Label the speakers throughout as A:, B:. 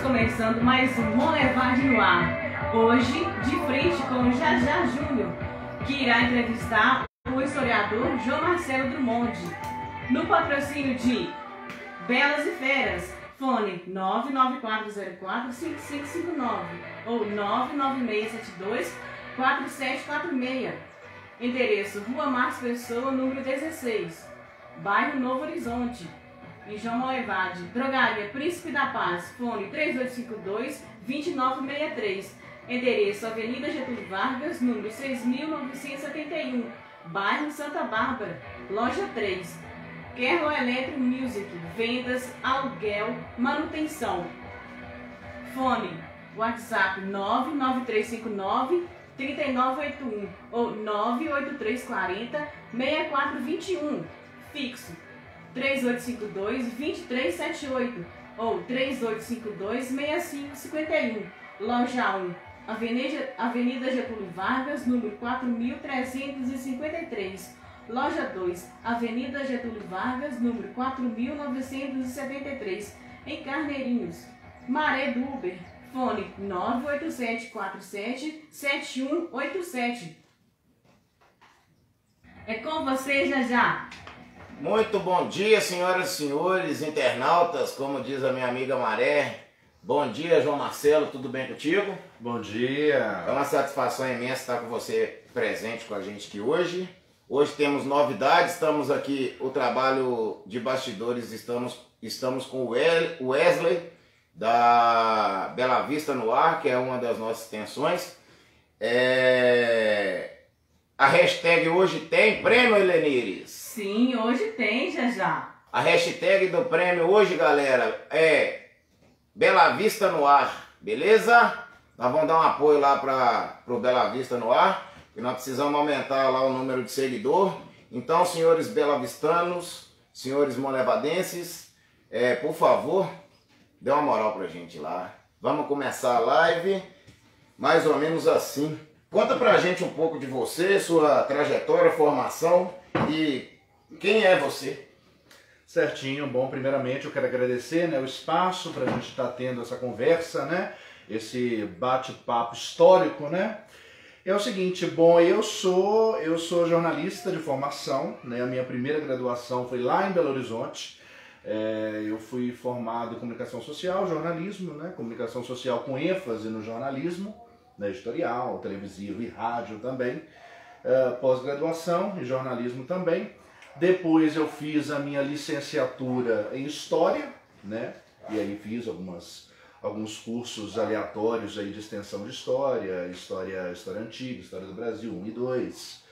A: Começando mais um Monlevade no ar. Hoje, de frente com o Jajá Júnior, que irá entrevistar o historiador João Marcelo Drummond. No patrocínio de Belas e Feras, fone 99404-5559 ou 99672-4746. Endereço Rua Marcos Pessoa, número 16, bairro Novo Horizonte, em João Monlevade. Drogaria Príncipe da Paz, fone 3852-2963. Endereço Avenida Getúlio Vargas, número 6.971, bairro Santa Bárbara, loja 3. Kerlo Electro Music, vendas, aluguel, manutenção. Fone, WhatsApp 99359-3981 ou 98340-6421. Fixo 3852-2378 ou 3852-6551. Loja 1, Avenida Getúlio Vargas, número 4353. Loja 2, Avenida Getúlio Vargas, número 4973, em Carneirinhos. Maré do Uber, fone 98747-7187. É com você, Jajá.
B: Muito bom dia, senhoras e senhores, internautas, como diz a minha amiga Maré. Bom dia, João Marcelo, tudo bem contigo?
C: Bom dia.
B: É uma satisfação imensa estar com você presente com a gente aqui hoje. Hoje temos novidades, estamos aqui, o trabalho de bastidores, estamos com o Wesley, da Bela Vista no Ar, que é uma das nossas extensões. A hashtag hoje tem prêmio, Helenires?
A: Sim, hoje tem, Jajá.
B: A hashtag do prêmio hoje, galera, é Bela Vista no Ar, beleza? Nós vamos dar um apoio lá para o Bela Vista no Ar, e nós precisamos aumentar lá o número de seguidor. Então, senhores belavistanos, senhores monlevadenses, por favor, dê uma moral pra gente lá. Vamos começar a live mais ou menos assim. Conta pra gente um pouco de você, sua trajetória, formação e quem é você?
C: Certinho, bom, primeiramente eu quero agradecer, né, o espaço para a gente estar tendo essa conversa, né, esse bate-papo histórico, né. É o seguinte, bom, eu sou jornalista de formação, né, a minha primeira graduação foi lá em Belo Horizonte. Eu fui formado em comunicação social, jornalismo, né, comunicação social com ênfase no jornalismo, né, editorial, televisivo e rádio também, pós-graduação em jornalismo também. Depois eu fiz a minha licenciatura em História, né? E aí fiz alguns cursos aleatórios aí de extensão de História Antiga, História do Brasil 1 e 2.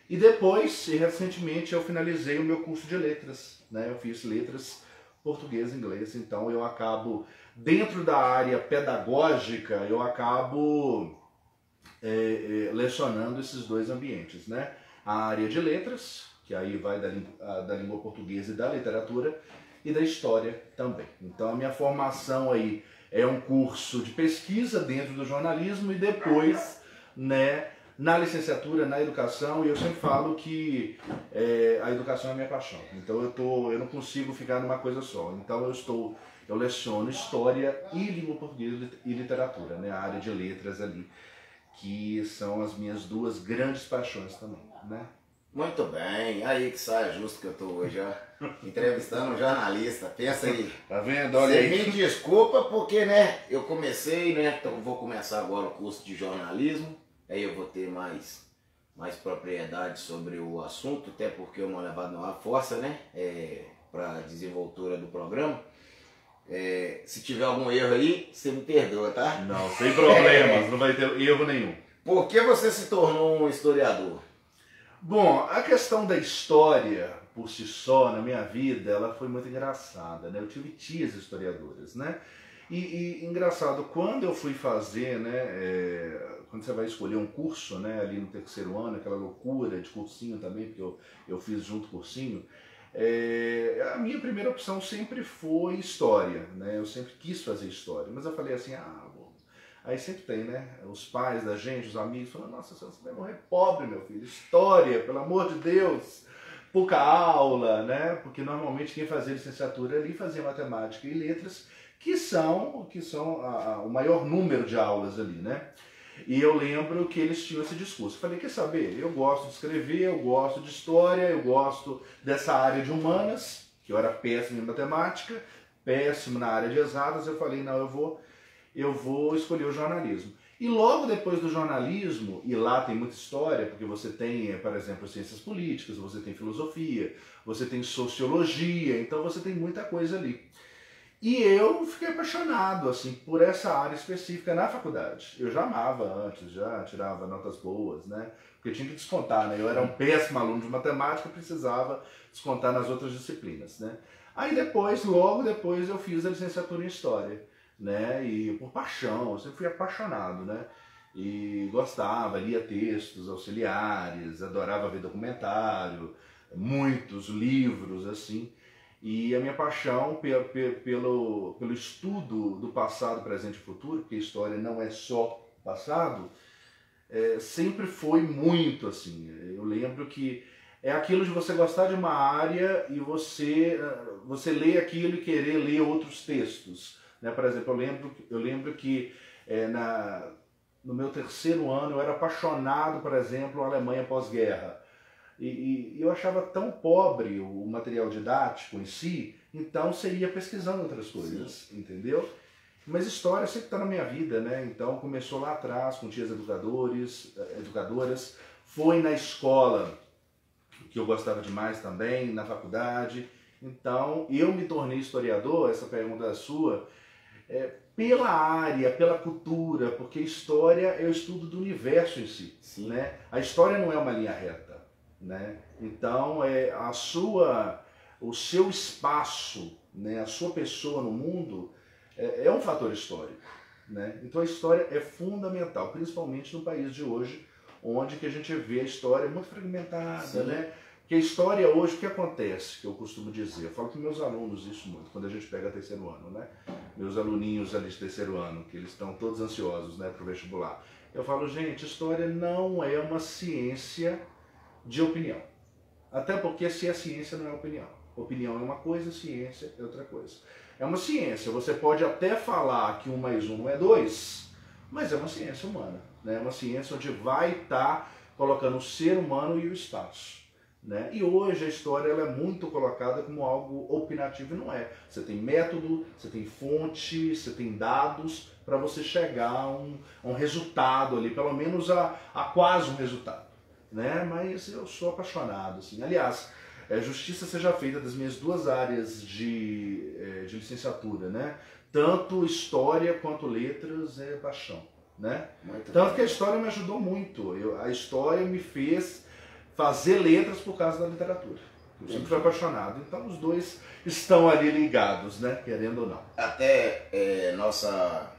C: E depois, recentemente, eu finalizei o meu curso de Letras, né? Eu fiz Letras Português e Inglês, então eu acabo, dentro da área pedagógica, eu acabo lecionando esses dois ambientes, né? A área de Letras, que aí vai da língua portuguesa e da literatura, e da história também. Então a minha formação aí é um curso de pesquisa dentro do jornalismo e depois, né, na licenciatura, na educação, e eu sempre falo que a educação é a minha paixão. Então eu não consigo ficar numa coisa só. Então eu leciono história e língua portuguesa e literatura, né, a área de letras ali, que são as minhas duas grandes paixões também, né?
B: Muito bem, aí que sai justo que eu tô hoje, ó, entrevistando um jornalista, pensa aí.
C: Tá vendo? Olha aí.
B: Me desculpa porque, né, eu comecei, né, então vou começar agora o curso de jornalismo, aí eu vou ter mais mais propriedade sobre o assunto, até porque o Mão Levada no Ar força, né? Para a desenvoltura do programa. Se tiver algum erro aí, você me perdoa, tá?
C: Não, sem problemas, não vai ter erro nenhum.
B: Por que você se tornou um historiador?
C: Bom, a questão da história por si só na minha vida, ela foi muito engraçada, né? Eu tive tias historiadoras, né? E engraçado, quando eu fui fazer, né? Quando você vai escolher um curso, né? Ali no terceiro ano, aquela loucura de cursinho também, porque eu fiz junto cursinho. A minha primeira opção sempre foi história, né? Eu sempre quis fazer história, mas eu falei assim, aí sempre tem, né? Os pais da gente, os amigos, falam, nossa, você vai morrer pobre, meu filho. História, pelo amor de Deus. Pouca aula, né? Porque normalmente quem fazia licenciatura ali fazia matemática e letras, que são o maior número de aulas ali, né? E eu lembro que eles tinham esse discurso. Eu falei, quer saber? Eu gosto de escrever, eu gosto de história, eu gosto dessa área de humanas, que eu era péssimo em matemática, péssimo na área de exatas. Eu falei, não, eu vou escolher o jornalismo. E logo depois do jornalismo, e lá tem muita história, porque você tem, por exemplo, ciências políticas, você tem filosofia, você tem sociologia, então você tem muita coisa ali. E eu fiquei apaixonado assim, por essa área específica na faculdade. Eu já amava antes, já tirava notas boas, né? Porque tinha que descontar, né? Eu era um péssimo aluno de matemática, precisava descontar nas outras disciplinas, né? Aí depois, logo depois, eu fiz a licenciatura em História, né? E por paixão, eu sempre fui apaixonado, né? E gostava, lia textos auxiliares, adorava ver documentário, muitos livros, assim. E a minha paixão pelo estudo do passado, presente e futuro, porque a história não é só passado, sempre foi muito assim. Eu lembro que é aquilo de você gostar de uma área e você ler aquilo e querer ler outros textos, né? Por exemplo, eu lembro que no meu terceiro ano eu era apaixonado, por exemplo, pela Alemanha pós-guerra. E eu achava tão pobre o material didático em si, então você ia pesquisando outras coisas, sim, entendeu? Mas história sempre está na minha vida, né? Então começou lá atrás com tias educadoras, foi na escola, que eu gostava demais também, na faculdade. Então eu me tornei historiador, essa pergunta é sua, pela área, pela cultura, porque história é o estudo do universo em si, sim, né? A história não é uma linha reta, né? Então o seu espaço, né? A sua pessoa no mundo é um fator histórico, né? Então a história é fundamental, principalmente no país de hoje, onde que a gente vê a história muito fragmentada, sim, né? Porque a história hoje, o que acontece, que eu costumo dizer, eu falo com meus alunos isso muito, quando a gente pega terceiro ano, né? Meus aluninhos ali de terceiro ano, que eles estão todos ansiosos, né, para o vestibular. Eu falo, gente, história não é uma ciência de opinião. Até porque se a ciência não é opinião. Opinião é uma coisa, ciência é outra coisa. É uma ciência, você pode até falar que 1 mais 1 não é 2, mas é uma ciência humana, né? É uma ciência onde vai estar colocando o ser humano e o espaço, né? E hoje a história ela é muito colocada como algo opinativo e não é. Você tem método, você tem fonte, você tem dados para você chegar a um resultado ali, pelo menos a quase um resultado, né? Mas eu sou apaixonado, assim. Aliás, justiça seja feita das minhas duas áreas de licenciatura, né? Tanto história quanto letras é paixão, né? Muito tanto bem. Que a história me ajudou muito. A história me fez fazer letras por causa da literatura. Eu sempre fui apaixonado. Então os dois estão ali ligados, né? Querendo ou não.
B: Até nossa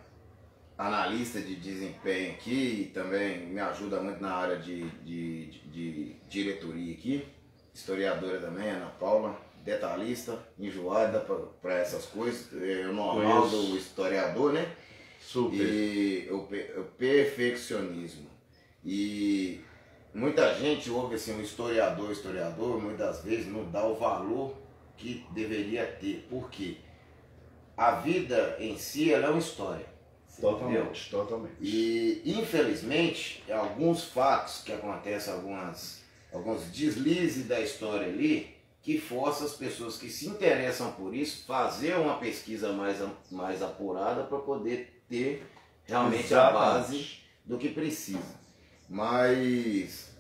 B: analista de desempenho aqui, e também me ajuda muito na área de diretoria aqui, historiadora também, Ana Paula, detalhista, enjoada para essas coisas, é o normal do historiador, né?
C: Super.
B: E o perfeccionismo. E muita gente ouve assim, o historiador, muitas vezes não dá o valor que deveria ter. Por quê? A vida em si ela é uma história.
C: Totalmente, totalmente.
B: E, infelizmente, alguns fatos que acontecem, alguns deslizes da história ali, que forçam as pessoas que se interessam por isso fazer uma pesquisa mais apurada para poder ter realmente a base do que precisa. Mas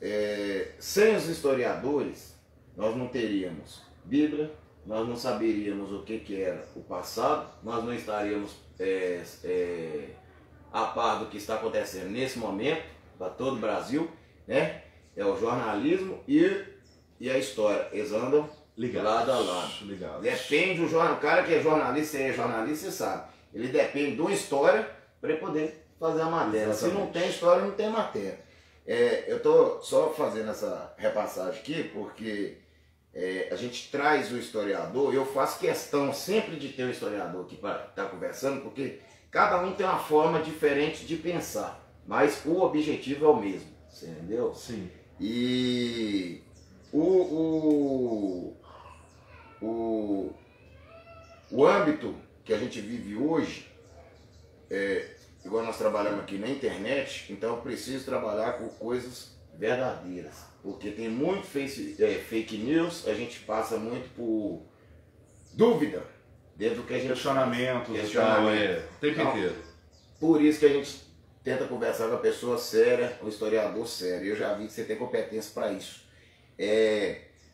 B: sem os historiadores, nós não teríamos Bíblia, nós não saberíamos o que era o passado, nós não estaríamos a par do que está acontecendo nesse momento, para todo o Brasil, né? É o jornalismo e a história, eles andam lado a lado. Depende o cara que é jornalista, você sabe, ele depende de uma história para ele poder fazer a matéria. Exatamente. Se não tem história, não tem matéria. Eu estou só fazendo essa repassagem aqui porque a gente traz o historiador, eu faço questão sempre de ter o historiador aqui para estar conversando, porque cada um tem uma forma diferente de pensar, mas o objetivo é o mesmo, você entendeu?
C: Sim.
B: E o âmbito que a gente vive hoje, igual nós trabalhamos aqui na internet, então eu preciso trabalhar com coisas verdadeiras, porque tem muito fake news, a gente passa muito por dúvida dentro do que a gente
C: questionamentos, o tempo inteiro.
B: Por isso que a gente tenta conversar com a pessoa séria, o historiador sério. Eu já vi que você tem competência para isso.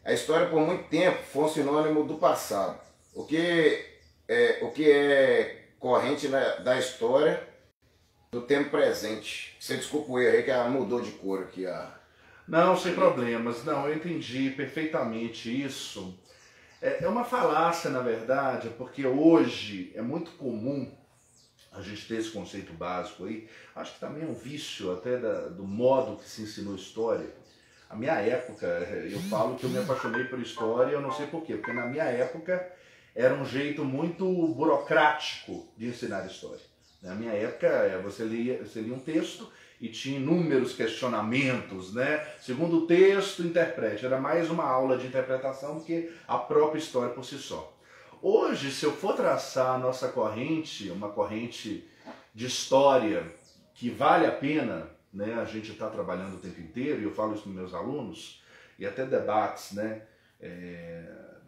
B: A história por muito tempo foi um sinônimo do passado. O que é corrente da história do tempo presente. Você desculpa o erro aí que ela mudou de cor aqui.
C: Não, sem problemas. Não, eu entendi perfeitamente isso. É uma falácia, na verdade, porque hoje é muito comum a gente ter esse conceito básico aí. Acho que também é um vício até do modo que se ensinou história. A minha época, eu falo que eu me apaixonei por história, eu não sei porquê, porque na minha época era um jeito muito burocrático de ensinar história. Na minha época, você lia um texto e tinha inúmeros questionamentos, né? Segundo o texto, interprete. Era mais uma aula de interpretação do que a própria história por si só. Hoje, se eu for traçar a nossa corrente, uma corrente de história que vale a pena, né, a gente está trabalhando o tempo inteiro, e eu falo isso para meus alunos, e até debates, né,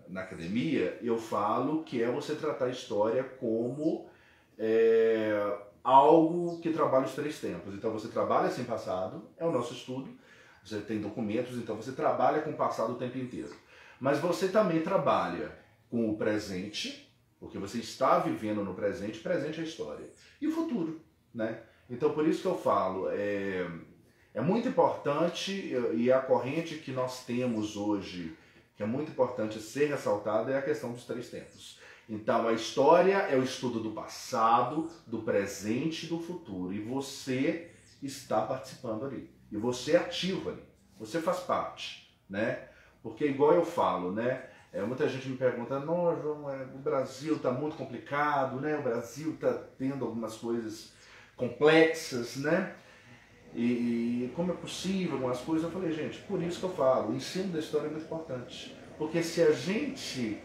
C: na academia, eu falo que é você tratar a história como algo que trabalha os três tempos. Então você trabalha sem passado, é o nosso estudo, você tem documentos, então você trabalha com o passado o tempo inteiro. Mas você também trabalha com o presente, porque você está vivendo no presente, presente é a história, e o futuro, né? Então por isso que eu falo, é muito importante, e a corrente que nós temos hoje, que é muito importante ser ressaltada, é a questão dos três tempos. Então a história é o estudo do passado, do presente e do futuro, e você está participando ali, e você é ativo ali, você faz parte, né? Porque igual eu falo, né? Muita gente me pergunta, não, João, o Brasil está muito complicado, né? O Brasil está tendo algumas coisas complexas, né? E como é possível algumas coisas? Eu falei, gente, por isso que eu falo, o ensino da história é muito importante. Porque se a gente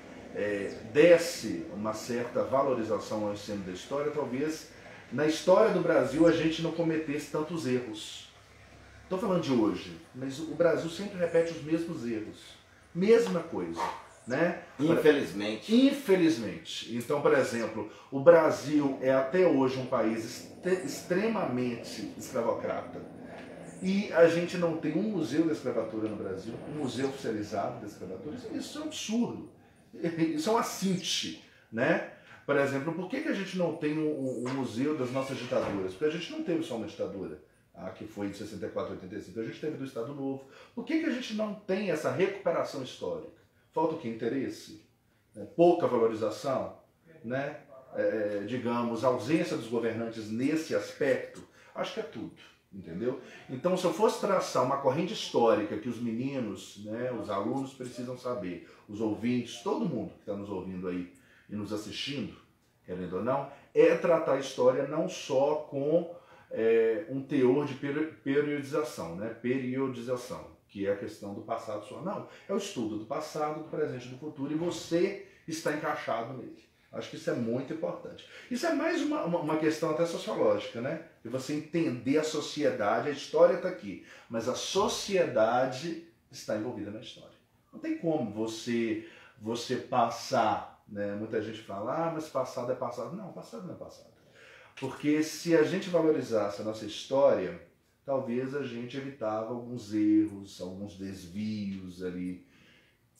C: desse uma certa valorização ao ensino da história, talvez na história do Brasil a gente não cometesse tantos erros. Estou falando de hoje, mas o Brasil sempre repete os mesmos erros. Mesma coisa. Né?
B: Infelizmente.
C: Infelizmente. Então, por exemplo, o Brasil é até hoje um país extremamente escravocrata. E a gente não tem um museu da escravatura no Brasil, um museu oficializado da escravatura. Isso é um absurdo. Isso é um assinte, né? Por exemplo, por que a gente não tem um museu das nossas ditaduras? Porque a gente não teve só uma ditadura, que foi de 64 a 85, a gente teve do Estado Novo. Por que a gente não tem essa recuperação histórica? Falta o que? Interesse, né? Pouca valorização, né? Digamos, ausência dos governantes nesse aspecto, acho que é tudo, entendeu? Então, se eu fosse traçar uma corrente histórica que os meninos, né, os alunos precisam saber, os ouvintes, todo mundo que está nos ouvindo aí e nos assistindo, querendo ou não, é tratar a história não só com um teor de periodização, né? Periodização, que é a questão do passado só. Não, é o estudo do passado, do presente e do futuro, e você está encaixado nele. Acho que isso é muito importante. Isso é mais uma questão até sociológica, né? De você entender a sociedade, a história está aqui, mas a sociedade está envolvida na história. Não tem como você passar, né? Muita gente fala, mas passado é passado. Não, passado não é passado. Porque se a gente valorizasse a nossa história, talvez a gente evitava alguns erros, alguns desvios ali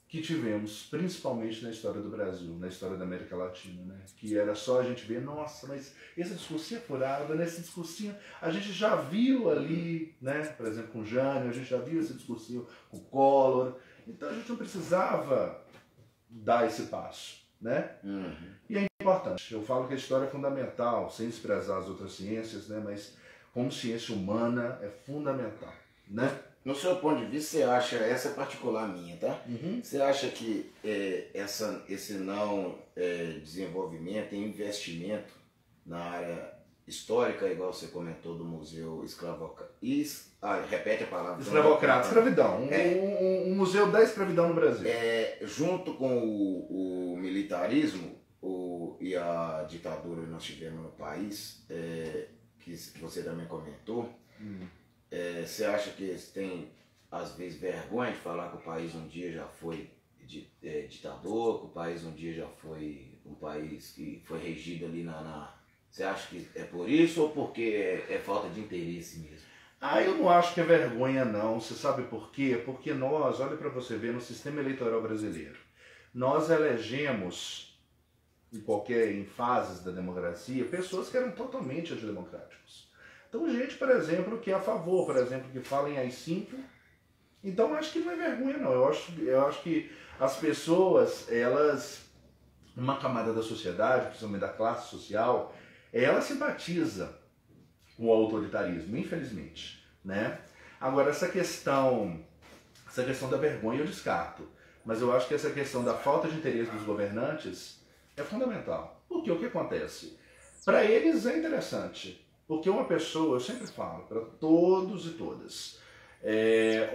C: que tivemos, principalmente na história do Brasil, na história da América Latina, né? Que era só a gente ver, nossa, mas esse discursinho é furado, né? Esse discursinho a gente já viu ali, né? Por exemplo, com o Jânio, a gente já viu esse discursinho com o Collor, então a gente não precisava dar esse passo, né? E é importante, eu falo que a história é fundamental, sem desprezar as outras ciências, né? Mas como ciência humana é fundamental, né?
B: No seu ponto de vista, você acha, essa é particular minha, tá? Você acha que esse não desenvolvimento e investimento na área histórica, igual você comentou do Museu Escravocrata, repete a palavra.
C: Escravocrata, escravidão, um museu da escravidão no Brasil.
B: Junto com o militarismo e a ditadura que nós tivemos no país, que você também comentou, você acha que eles têm, às vezes, vergonha de falar que o país um dia já foi ditador, que o país um dia já foi um país que foi regido ali Você acha que é por isso ou porque é falta de interesse mesmo?
C: Eu não acho que é vergonha não. Você sabe por quê? Porque nós, olha para você ver, no sistema eleitoral brasileiro, nós elegemos, em fases da democracia, pessoas que eram totalmente antidemocráticos. Então, gente, por exemplo, que é a favor, por exemplo, que fala em AI-5. Então, acho que não é vergonha, não. Eu acho que as pessoas, elas, uma camada da sociedade, principalmente da classe social, ela simpatiza com o autoritarismo, infelizmente, né? Agora, essa questão da vergonha eu descarto. Mas eu acho que essa questão da falta de interesse dos governantes é fundamental. Porque o que acontece? Para eles é interessante. Porque uma pessoa, eu sempre falo para todos e todas,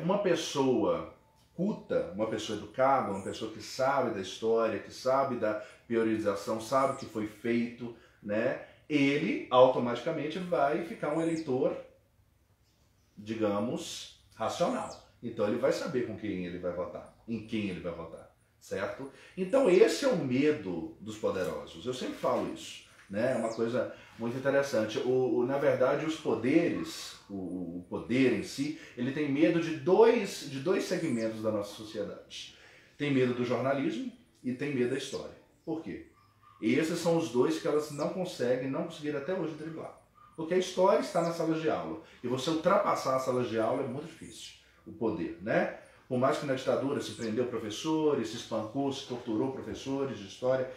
C: uma pessoa culta, uma pessoa educada, uma pessoa que sabe da história, que sabe da priorização, sabe o que foi feito, né? Ele automaticamente vai ficar um eleitor, digamos, racional. Então ele vai saber com quem ele vai votar, em quem ele vai votar, certo? Então esse é o medo dos poderosos. Eu sempre falo isso. Né? É uma coisa muito interessante. Na verdade, os poderes, o poder em si, ele tem medo de dois segmentos da nossa sociedade. Tem medo do jornalismo e tem medo da história. Por quê? Esses são os dois que elas não conseguiram até hoje driblar. Porque a história está na sala de aula. E você ultrapassar a sala de aula é muito difícil. O poder, né? Por mais que na ditadura se prendeu professores, se espancou, se torturou professores de história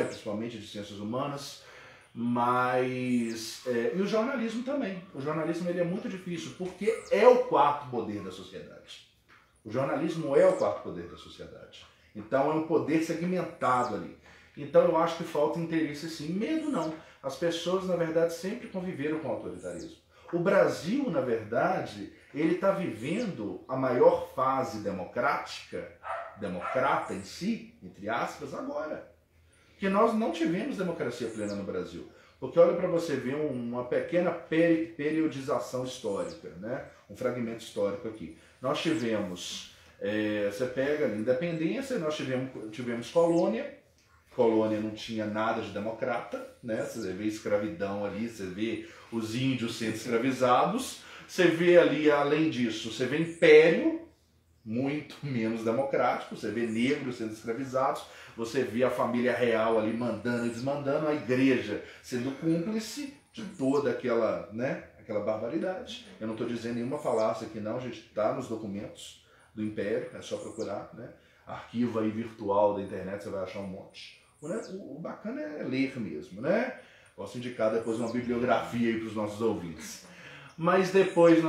C: principalmente, de ciências humanas, mas... e o jornalismo também. O jornalismo ele é muito difícil, porque é o quarto poder da sociedade. O jornalismo é o quarto poder da sociedade. Então é um poder segmentado ali. Então eu acho que falta interesse sim. Medo não. As pessoas, na verdade, sempre conviveram com o autoritarismo. O Brasil, na verdade, ele está vivendo a maior fase democrata em si, entre aspas, agora. Porque nós não tivemos democracia plena no Brasil. Porque olha para você ver uma pequena periodização histórica, né? Um fragmento histórico aqui. Nós tivemos, você pega a independência, nós tivemos colônia. Colônia não tinha nada de democrata, né? Você vê escravidão ali, você vê os índios sendo escravizados, você vê ali, além disso, você vê império, muito menos democrático, você vê negros sendo escravizados, você vê a família real ali mandando e desmandando, a igreja sendo cúmplice de toda aquela, né, aquela barbaridade. Eu não estou dizendo nenhuma falácia aqui não, a gente está nos documentos do império, é só procurar, né? Arquivo aí virtual da internet, você vai achar um monte. O bacana é ler mesmo, né? Posso indicar depois uma bibliografia aí para os nossos ouvintes. Mas depois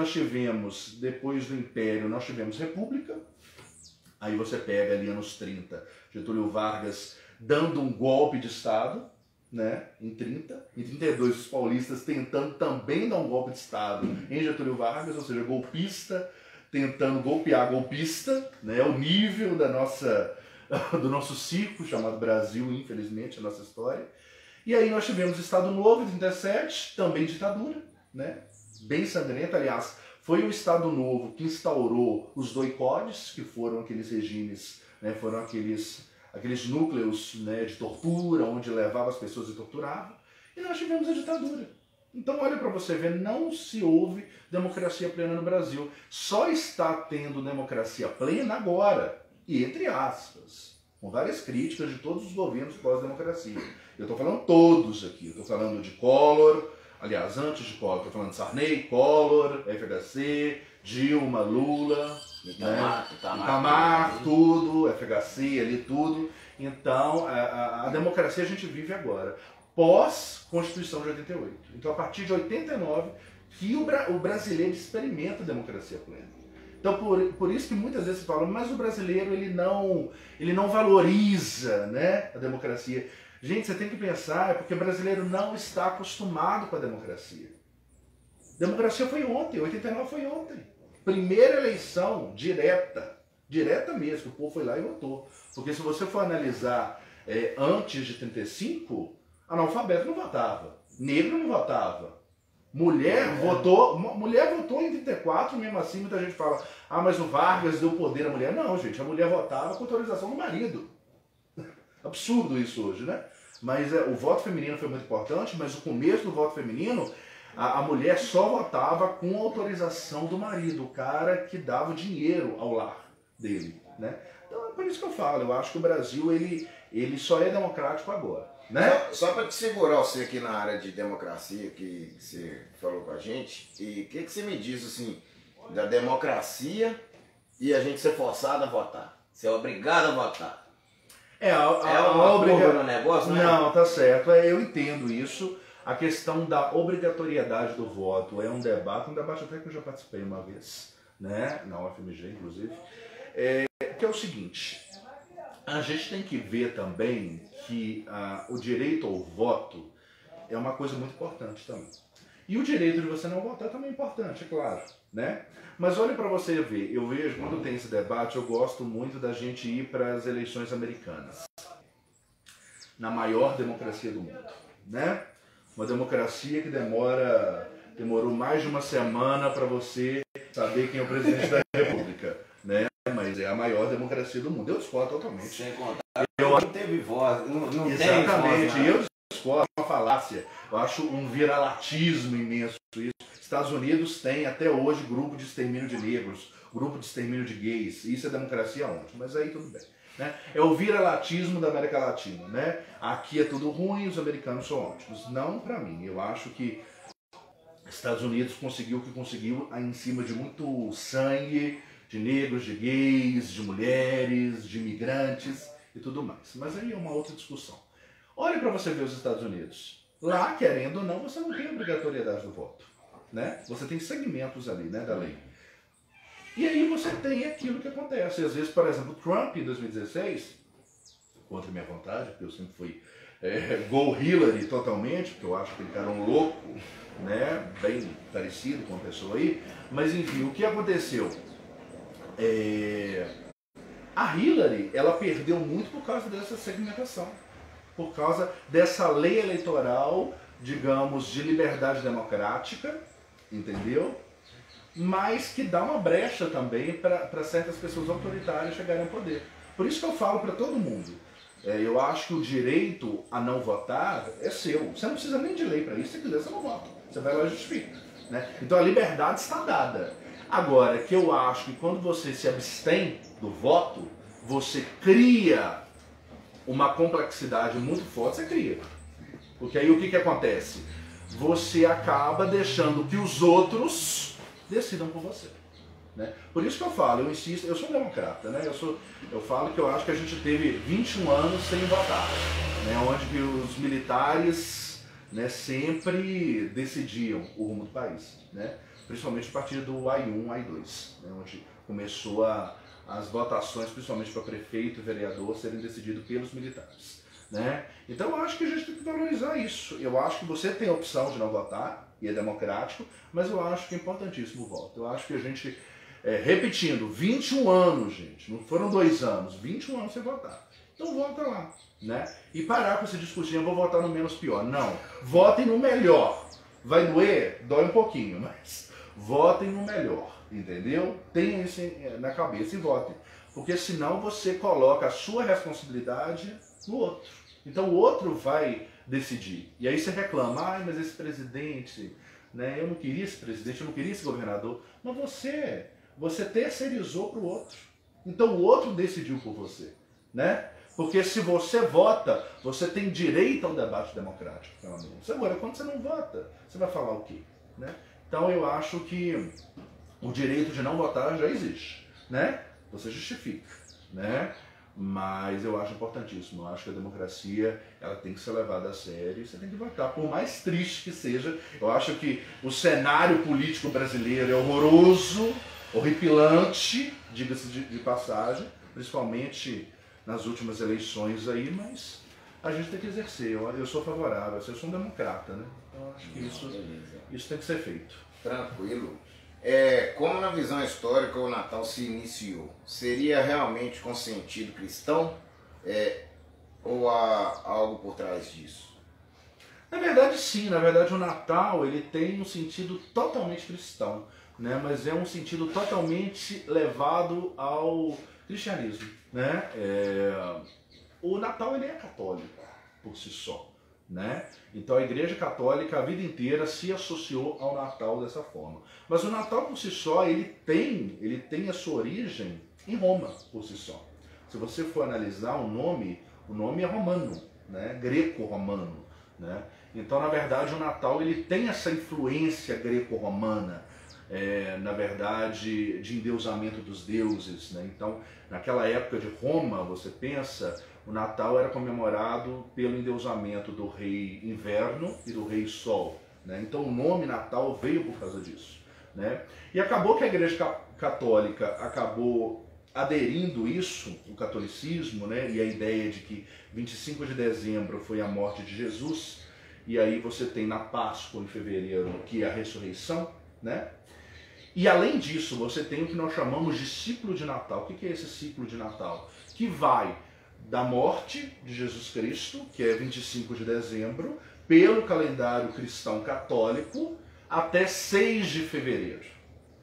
C: depois do Império, nós tivemos República. Aí você pega ali anos 30, Getúlio Vargas dando um golpe de Estado, né? Em 30. Em 32, os paulistas tentando também dar um golpe de Estado em Getúlio Vargas, ou seja, golpista tentando golpear golpista, né? O nível do nosso circo chamado Brasil, infelizmente, a nossa história. E aí nós tivemos Estado Novo em 37, também ditadura, né? Bem sangrenta, aliás, foi o Estado Novo que instaurou os doicodes, que foram aqueles regimes, né? Foram aqueles núcleos, né, de tortura, onde levava as pessoas e torturava. E nós tivemos a ditadura, Então olha para você ver, não se houve democracia plena no Brasil. Só está tendo democracia plena agora, e entre aspas, com várias críticas de todos os governos pós-democracia. Eu estou falando todos aqui, eu estou falando de Collor, aliás, antes de Collor, estou falando de Sarney, Collor, FHC, Dilma, Lula, Itamar, tudo, FHC ali, tudo. Então, a democracia a gente vive agora, pós-Constituição de 88. Então, a partir de 89, que o brasileiro experimenta a democracia plena. Então, por isso que muitas vezes se fala, mas o brasileiro ele não valoriza, né, a democracia. Gente, você tem que pensar, é porque o brasileiro não está acostumado com a democracia. Democracia foi ontem, 89 foi ontem. Primeira eleição direta mesmo, que o povo foi lá e votou. Porque se você for analisar antes de 35, analfabeto não votava, negro não votava. Mulher votou em 34, mesmo assim muita gente fala, ah, mas o Vargas deu poder à mulher. Não, gente, a mulher votava com autorização do marido. Absurdo isso hoje, né? Mas o voto feminino foi muito importante, mas o começo do voto feminino, a mulher só votava com autorização do marido, o cara que dava dinheiro ao lar dele, né? Então é por isso que eu falo, eu acho que o Brasil ele só é democrático agora, né?
B: Só para te segurar você aqui na área de democracia que você falou com a gente, e o que você me diz assim da democracia e a gente ser forçado a votar, ser obrigado a votar?
C: É
B: uma curva no negócio, né?
C: Não, tá certo, eu entendo isso. A questão da obrigatoriedade do voto é um debate até que eu já participei uma vez, né, na UFMG, inclusive, que é o seguinte, a gente tem que ver também que o direito ao voto é uma coisa muito importante também. E o direito de você não votar também é importante, é claro, né? Mas olha para você ver, eu vejo, quando tem esse debate, eu gosto muito da gente ir para as eleições americanas, na maior democracia do mundo, né? Uma democracia que demorou mais de uma semana para você saber quem é o presidente da República, né? Mas é a maior democracia do mundo. Eu discordo totalmente.
B: Sem contar, não teve voz, não tem voz.
C: Exatamente, eu discordo, é uma falácia. Eu acho um viralatismo imenso isso. Estados Unidos tem até hoje grupo de extermínio de negros, grupo de extermínio de gays. Isso é democracia onde? Mas aí tudo bem. Né? É o viralatismo da América Latina, né? Aqui é tudo ruim, os americanos são ótimos. Não para mim. Eu acho que Estados Unidos conseguiu o que conseguiu em cima de muito sangue, de negros, de gays, de mulheres, de imigrantes e tudo mais. Mas aí é uma outra discussão. Olhe para você ver os Estados Unidos. Lá, querendo ou não, você não tem obrigatoriedade do voto, né? Você tem segmentos ali, né, da lei. E aí você tem aquilo que acontece. Às vezes, por exemplo, Trump em 2016, contra minha vontade, porque eu sempre fui go Hillary totalmente, porque eu acho que ele era um louco, né, bem parecido com uma pessoa aí. Mas enfim, o que aconteceu? A Hillary, ela perdeu muito por causa dessa segmentação, por causa dessa lei eleitoral, digamos, de liberdade democrática, entendeu? Mas que dá uma brecha também para certas pessoas autoritárias chegarem ao poder. Por isso que eu falo para todo mundo, eu acho que o direito a não votar é seu. Você não precisa nem de lei para isso, se quiser você não vota. Você vai lá e justifica, né? Então a liberdade está dada. Agora, que eu acho que quando você se abstém do voto, você cria uma complexidade muito forte, você cria. Porque aí o que acontece? Você acaba deixando que os outros decidam por você, né? Por isso que eu falo, eu insisto, eu sou democrata, né? Eu falo que eu acho que a gente teve 21 anos sem votar, né? Onde que os militares, né, sempre decidiam o rumo do país, né? Principalmente a partir do AI-1, AI-2, né? Onde começou as votações, principalmente para prefeito e vereador, serem decididas pelos militares, né? Então eu acho que a gente tem que valorizar isso. Eu acho que você tem a opção de não votar, e é democrático, mas eu acho que é importantíssimo o voto. Eu acho que a gente, repetindo, 21 anos, gente, não foram 2 anos, 21 anos sem votar. Então vota lá, né? E parar com essa discussão, eu vou votar no menos pior. Não, votem no melhor. Vai doer? Dói um pouquinho, mas votem no melhor, entendeu? Tenham isso na cabeça e votem. Porque senão você coloca a sua responsabilidade no outro. Então o outro vai decidir. E aí você reclama, ai, mas esse presidente, né, eu não queria esse presidente, eu não queria esse governador. Mas você terceirizou para o outro. Então o outro decidiu por você, né? Porque se você vota, você tem direito ao debate democrático, pelo menos. Agora, quando você não vota, você vai falar o quê? Né? Então eu acho que o direito de não votar já existe, né? Você justifica, né? Mas eu acho importantíssimo. Eu acho que a democracia ela tem que ser levada a sério e você tem que votar, por mais triste que seja. Eu acho que o cenário político brasileiro é horroroso, horripilante, diga-se de passagem, principalmente nas últimas eleições aí, mas a gente tem que exercer. Eu sou favorável, eu sou um democrata, né? Então eu acho que isso tem que ser feito.
B: Tranquilo. Como na visão histórica o Natal se iniciou? Seria realmente com sentido cristão? Ou há algo por trás disso?
C: Na verdade, sim. Na verdade, o Natal ele tem um sentido totalmente cristão, né? Mas é um sentido totalmente levado ao cristianismo, né? O Natal ele é católico por si só, né? Então a Igreja Católica a vida inteira se associou ao Natal dessa forma. Mas o Natal por si só ele tem a sua origem em Roma por si só. Se você for analisar o nome é romano, né? Greco-romano, né? Então na verdade o Natal ele tem essa influência greco-romana. Na verdade, de endeusamento dos deuses, né? Então, naquela época de Roma, você pensa, o Natal era comemorado pelo endeusamento do rei Inverno e do rei Sol, né? Então, o nome Natal veio por causa disso, né? E acabou que a Igreja Católica acabou aderindo isso, o catolicismo, né? E a ideia de que 25 de dezembro foi a morte de Jesus, e aí você tem na Páscoa, em fevereiro, que é a ressurreição, né? E além disso, você tem o que nós chamamos de ciclo de Natal. O que é esse ciclo de Natal? Que vai da morte de Jesus Cristo, que é 25 de dezembro, pelo calendário cristão católico, até 6 de fevereiro.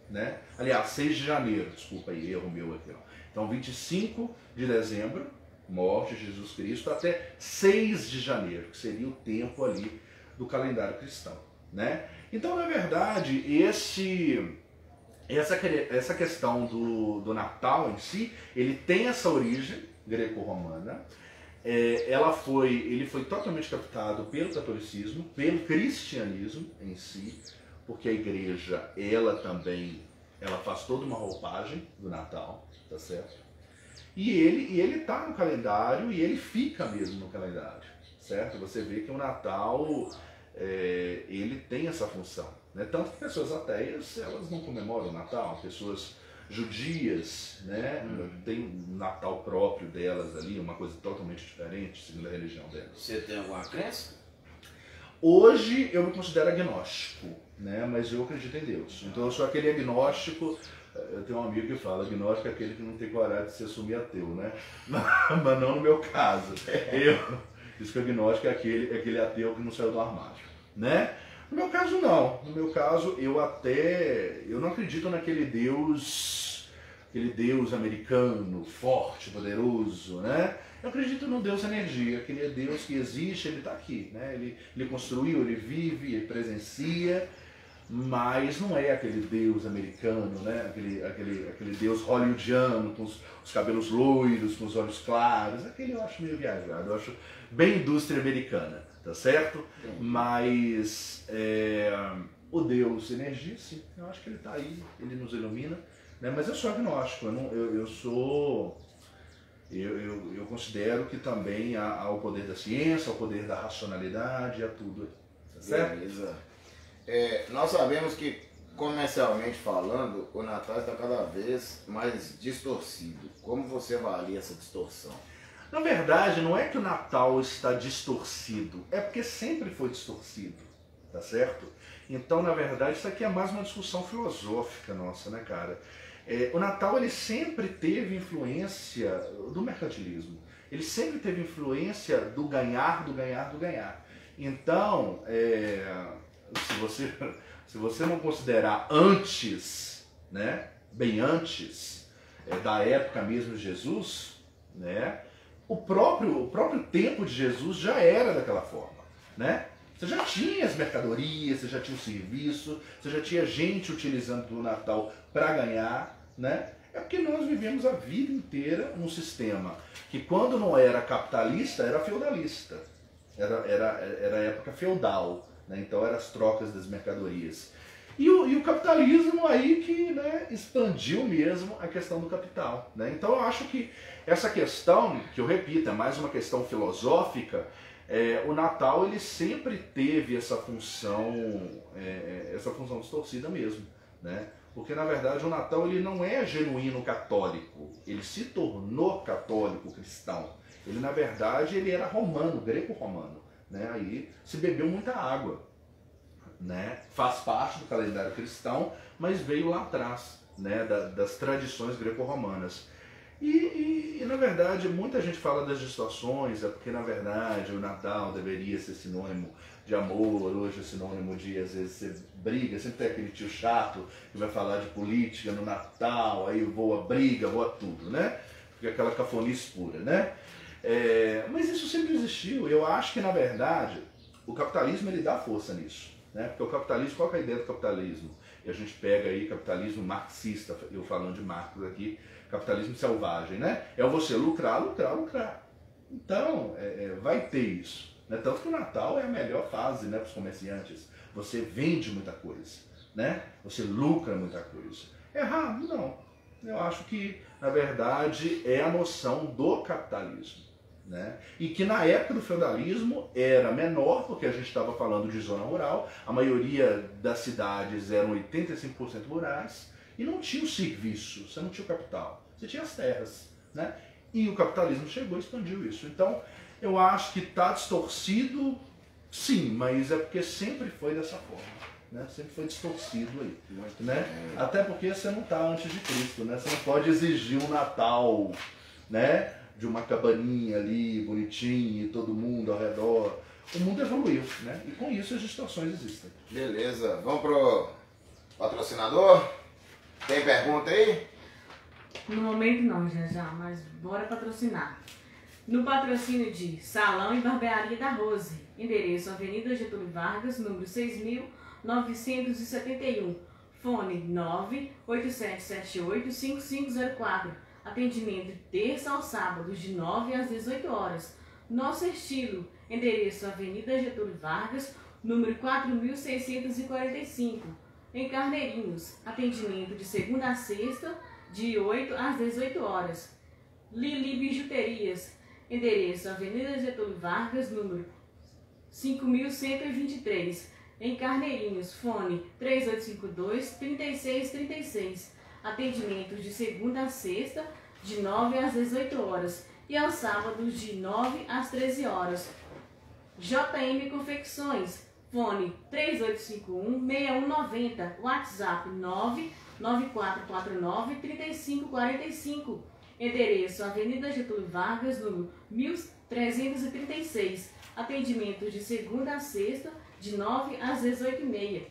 C: Né? Aliás, 6 de janeiro, desculpa aí, erro meu aqui. Ó. Então, 25 de dezembro, morte de Jesus Cristo, até 6 de janeiro, que seria o tempo ali do calendário cristão. Né? Então, na verdade, essa questão do Natal em si, ele tem essa origem greco-romana. Ele foi totalmente captado pelo catolicismo, pelo cristianismo em si, porque a igreja, ela faz toda uma roupagem do Natal, tá certo? E ele tá no calendário e ele fica mesmo no calendário, certo? Você vê que o Natal, ele tem essa função. Né? Tanto que pessoas ateias, elas não comemoram o Natal, pessoas judias, né? Tem um Natal próprio delas ali, uma coisa totalmente diferente, segundo a religião delas.
B: Você tem alguma crença?
C: Hoje eu me considero agnóstico, né? Mas eu acredito em Deus. Então eu sou aquele agnóstico, eu tenho um amigo que fala, agnóstico é aquele que não tem coragem de se assumir ateu, né? Mas não no meu caso. Diz que agnóstico é aquele ateu que não saiu do armário, né? No meu caso, não. No meu caso, eu não acredito naquele Deus americano, forte, poderoso, né? Eu acredito no Deus energia, aquele Deus que existe, ele está aqui, né? Ele construiu, ele vive, ele presencia, mas não é aquele Deus americano, né? Aquele Deus hollywoodiano, com os cabelos loiros, com os olhos claros, aquele eu acho meio viajado, eu acho bem indústria americana. Tá certo? Mas o Deus energia, sim, eu acho que ele está aí, ele nos ilumina, né? Mas eu sou agnóstico, eu considero que também há o poder da ciência, o poder da racionalidade, há tudo, tá certo?
B: Beleza. Nós sabemos que, comercialmente falando, o Natal está cada vez mais distorcido. Como você avalia essa distorção?
C: Na verdade, não é que o Natal está distorcido, é porque sempre foi distorcido, tá certo? Então, na verdade, isso aqui é mais uma discussão filosófica nossa, né, cara? O Natal, ele sempre teve influência do mercantilismo. Ele sempre teve influência do ganhar, do ganhar, do ganhar. Então, se você não considerar antes, né, bem antes da época mesmo de Jesus, né, o próprio tempo de Jesus já era daquela forma. né? Você já tinha as mercadorias, você já tinha o serviço, você já tinha gente utilizando o Natal para ganhar, né? É porque nós vivemos a vida inteira num sistema que, quando não era capitalista, era feudalista. Era época feudal, né? Então eram as trocas das mercadorias. E o capitalismo aí que, né, expandiu mesmo a questão do capital, né? Então eu acho que essa questão, que eu repito, é mais uma questão filosófica. O Natal ele sempre teve essa função distorcida mesmo, né? Porque na verdade o Natal ele não é genuíno católico, ele se tornou católico cristão. Ele na verdade ele era romano, greco-romano, né? Aí se bebeu muita água, né? Faz parte do calendário cristão, mas veio lá atrás, né? Das tradições greco-romanas. E na verdade muita gente fala das distorções, é porque na verdade o Natal deveria ser sinônimo de amor, hoje é sinônimo de, às vezes, você briga, sempre tem aquele tio chato que vai falar de política no Natal, aí voa briga, voa tudo, né? Fica aquela cafonice pura, né? Mas isso sempre existiu. Eu acho que na verdade o capitalismo ele dá força nisso, né? Porque o capitalismo, qual que é a ideia do capitalismo? E a gente pega aí capitalismo marxista, eu falando de Marx aqui, capitalismo selvagem, né? É você lucrar, lucrar, lucrar. Então, vai ter isso, né? Tanto que o Natal é a melhor fase, né, para os comerciantes. Você vende muita coisa, né? Você lucra muita coisa. Errado? Não. Eu acho que, na verdade, é a noção do capitalismo, né? E que na época do feudalismo era menor, porque a gente estava falando de zona rural, a maioria das cidades eram 85% rurais, e não tinha o serviço, você não tinha o capital, você tinha as terras, né? E o capitalismo chegou e expandiu isso. Então, eu acho que está distorcido, sim, mas é porque sempre foi dessa forma, né? Sempre foi distorcido aí, né? Até porque você não está antes de Cristo, né? Você não pode exigir um Natal, né, de uma cabaninha ali, bonitinho, todo mundo ao redor. O mundo evoluiu, né? E com isso as distorções existem.
B: Beleza, vamos pro patrocinador? Tem pergunta aí?
A: No momento não, já, mas bora patrocinar. No patrocínio de Salão e Barbearia da Rose, endereço Avenida Getúlio Vargas, número 6.971, fone 987785504, atendimento de terça ao sábado, de 9 às 18 horas. Nosso estilo, endereço Avenida Getúlio Vargas, número 4645, em Carneirinhos, atendimento de segunda a sexta, de 8 às 18 horas. Lili Bijuterias, endereço Avenida Getúlio Vargas, número 5123, em Carneirinhos, fone 3852-3636, atendimento de segunda a sexta, de 9 às 18 horas, e aos sábados, de 9 às 13 horas. JM Confecções, fone 3851-6190, WhatsApp 99449-3545, endereço Avenida Getúlio Vargas, número 1336, atendimento de segunda a sexta, de 9 às 18h30,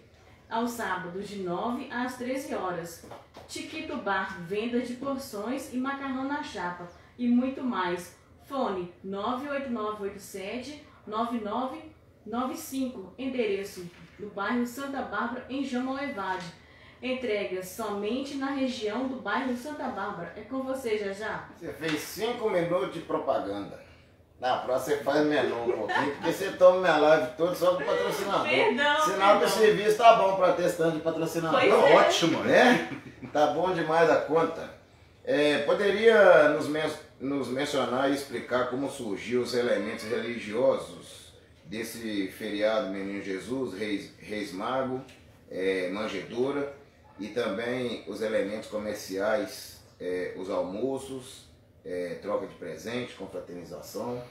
A: aos sábados, de 9 às 13 horas. Chiquito Bar, venda de porções e macarrão na chapa, e muito mais. Fone 98987-9995, endereço do bairro Santa Bárbara, em Jamoevade. Entrega somente na região do bairro Santa Bárbara. É com você, Jajá.
B: Você fez 5 minutos de propaganda. Na próxima você faz menor um pouquinho, porque você toma minha live toda só com patrocinador.
A: Perdão,
B: Sinal que o serviço tá bom para testando de patrocinador.
A: Pois
C: Tá
A: é.
C: ótimo, né?
B: Tá bom demais a conta. Poderia nos mencionar e explicar como surgiu os elementos religiosos desse feriado Menino Jesus, Reis Mago, manjedoura, e também os elementos comerciais, os almoços, troca de presente, confraternização?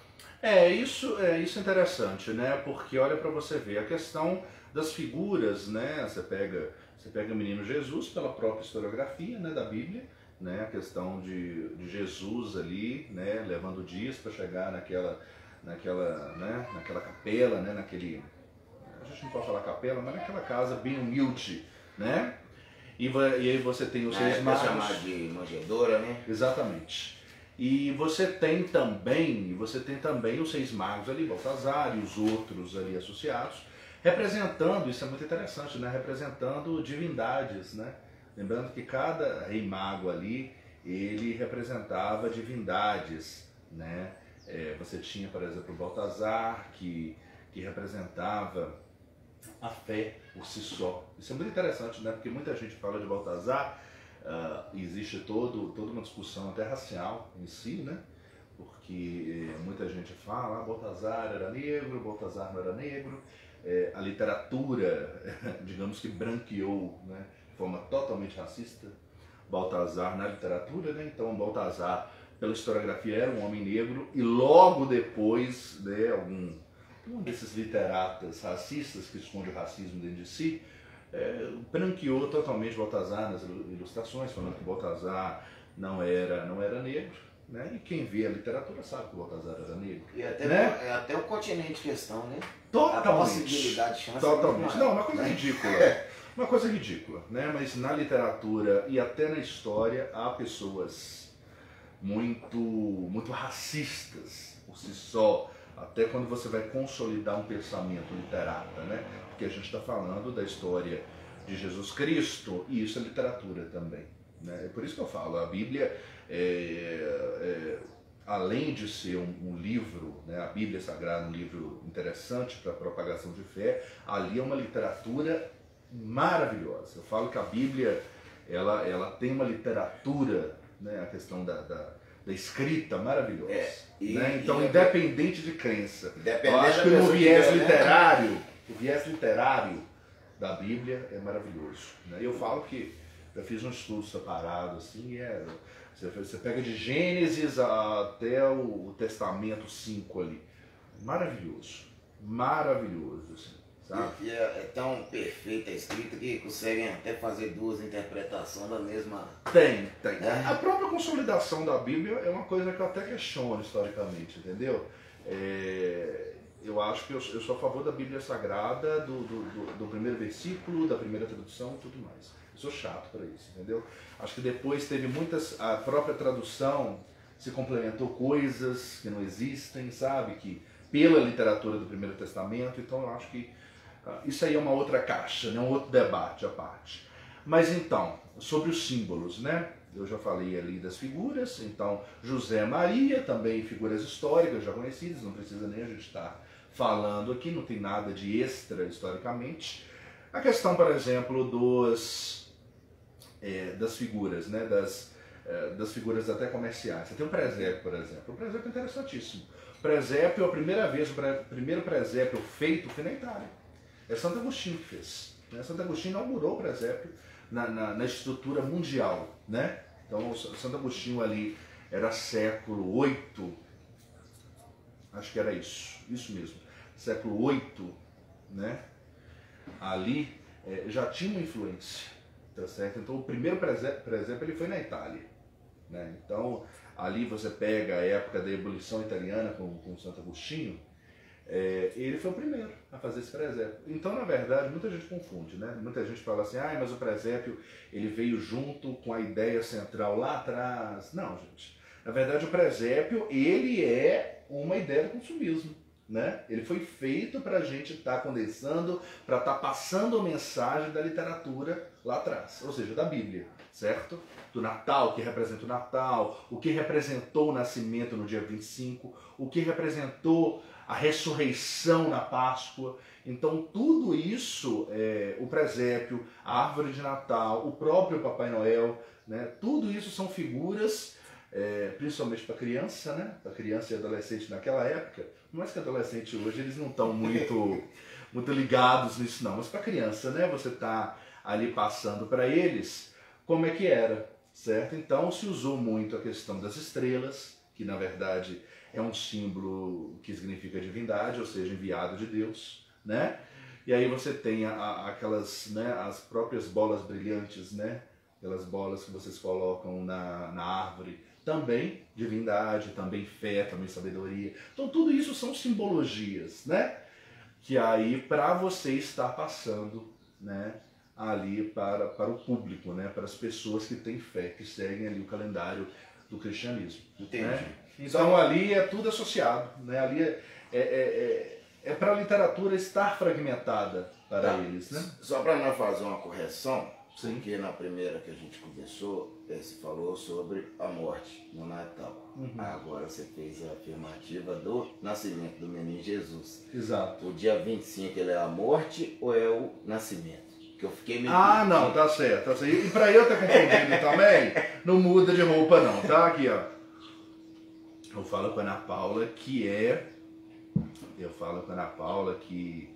C: Isso é interessante, né? Porque olha para você ver, a questão das figuras, né? Você pega o menino Jesus pela própria historiografia, né, da Bíblia, né? A questão de Jesus ali, né, levando dias para chegar naquela capela, né, a gente não pode falar capela, mas naquela casa bem humilde, né? E aí você tem os Reis Magos.
B: Chamar de manjedoura, né?
C: Exatamente. E você tem também os 6 magos ali, Baltazar e os outros ali associados, representando, isso é muito interessante, né? Representando divindades, né? Lembrando que cada rei mago ali, ele representava divindades, né? Você tinha, por exemplo, o Baltazar, que representava a fé por si só. Isso é muito interessante, né? Porque muita gente fala de Baltazar, existe toda uma discussão até racial em si, né? Porque muita gente fala, Baltazar era negro, Baltazar não era negro. A literatura, digamos que branqueou, né? De forma totalmente racista Baltazar na literatura, né? Então Baltazar, pela historiografia, era um homem negro, e logo depois, né, um desses literatas racistas que esconde o racismo dentro de si, branqueou totalmente Baltazar nas ilustrações, falando que Baltazar não era negro, né? E quem vê a literatura sabe que Baltazar era negro.
B: E até,
C: né?
B: até o continente em questão, né?
C: Totalmente.
B: A possibilidade, chance.
C: Totalmente. Não, uma coisa ridícula. Uma coisa ridícula, né? Mas na literatura e até na história há pessoas muito racistas por si só, até quando você vai consolidar um pensamento literata, né? Porque a gente está falando da história de Jesus Cristo, e isso é literatura também, né? É por isso que eu falo, a Bíblia, além de ser um livro, né? A Bíblia Sagrada, um livro interessante para a propagação de fé, ali é uma literatura maravilhosa. Eu falo que a Bíblia, ela tem uma literatura, né? A questão da escrita maravilhosa. Né? Então, independente de crença, eu acho que o viés literário da Bíblia é maravilhoso. Né? Eu falo que eu fiz um estudo separado, assim, você pega de Gênesis até o Testamento 5 ali. Maravilhoso. Maravilhoso, assim, sabe?
B: E é tão perfeita a escrita que conseguem até fazer duas interpretações da mesma...
C: Tem. A própria consolidação da Bíblia é uma coisa que eu até questiono historicamente, entendeu? Eu acho que eu sou a favor da Bíblia Sagrada, do primeiro versículo, da primeira tradução e tudo mais. Eu sou chato para isso, entendeu? Acho que depois teve a própria tradução se complementou coisas que não existem, sabe? Que pela literatura do Primeiro Testamento, então eu acho que isso aí é uma outra caixa, né? Um outro debate à parte. Mas então, sobre os símbolos, né? Eu já falei ali das figuras, então José e Maria, também figuras históricas já conhecidas, não precisa nem a gente estar falando aqui, não tem nada de extra historicamente. A questão, por exemplo, das figuras, né? Das figuras até comerciais. Você tem o presépio, por exemplo. O presépio é interessantíssimo. O presépio, o primeiro presépio feito foi na Itália. É Santo Agostinho que fez. Né? Santo Agostinho inaugurou o presépio na estrutura mundial. Né? Então, Santo Agostinho ali era século VIII, acho que era isso mesmo, século VIII, né? Ali já tinha uma influência, tá certo? Então, o primeiro presépio ele foi na Itália. Né? Então, ali você pega a época da ebulição italiana com Santo Agostinho, ele foi o primeiro a fazer esse presépio. Então, na verdade, muita gente confunde, né? Muita gente fala assim, mas o presépio ele veio junto com a ideia central lá atrás. Não, gente. Na verdade, o presépio ele é uma ideia do consumismo. Né? Ele foi feito para a gente estar condensando, para estar passando a mensagem da literatura lá atrás, ou seja, da Bíblia, certo? Do Natal, que representa o Natal, o que representou o nascimento no dia 25, o que representou a ressurreição na Páscoa. Então tudo isso, o presépio, a árvore de Natal, o próprio Papai Noel, né? Tudo isso são figuras, principalmente para criança, né? Para criança e adolescente naquela época. Mas que adolescente hoje, eles não estão muito ligados nisso não. Mas para criança, né? Você está ali passando para eles como é que era, certo? Então se usou muito a questão das estrelas, que na verdade é um símbolo que significa divindade, ou seja, enviado de Deus, né? E aí você tem aquelas, né, as próprias bolas brilhantes, né? Aquelas bolas que vocês colocam na árvore, também divindade, também fé, também sabedoria. Então tudo isso são simbologias, né? Que aí para você estar passando, né, ali para o público, né, para as pessoas que têm fé, que seguem ali o calendário do cristianismo.
B: Entendi.
C: Né? Então ali é tudo associado, né? Ali é para a literatura estar fragmentada para eles, né?
B: Só para nós fazer uma correção,
C: Sim.
B: porque na primeira que a gente conversou, se falou sobre a morte no Natal. Agora você fez a afirmativa do nascimento do menino Jesus.
C: Exato.
B: O dia 25 ele é a morte ou é o nascimento? Que eu fiquei meio
C: Não, tá certo, tá certo. E para eu estar confundindo também, não muda de roupa não, tá? Aqui, ó. Eu falo com a Ana Paula que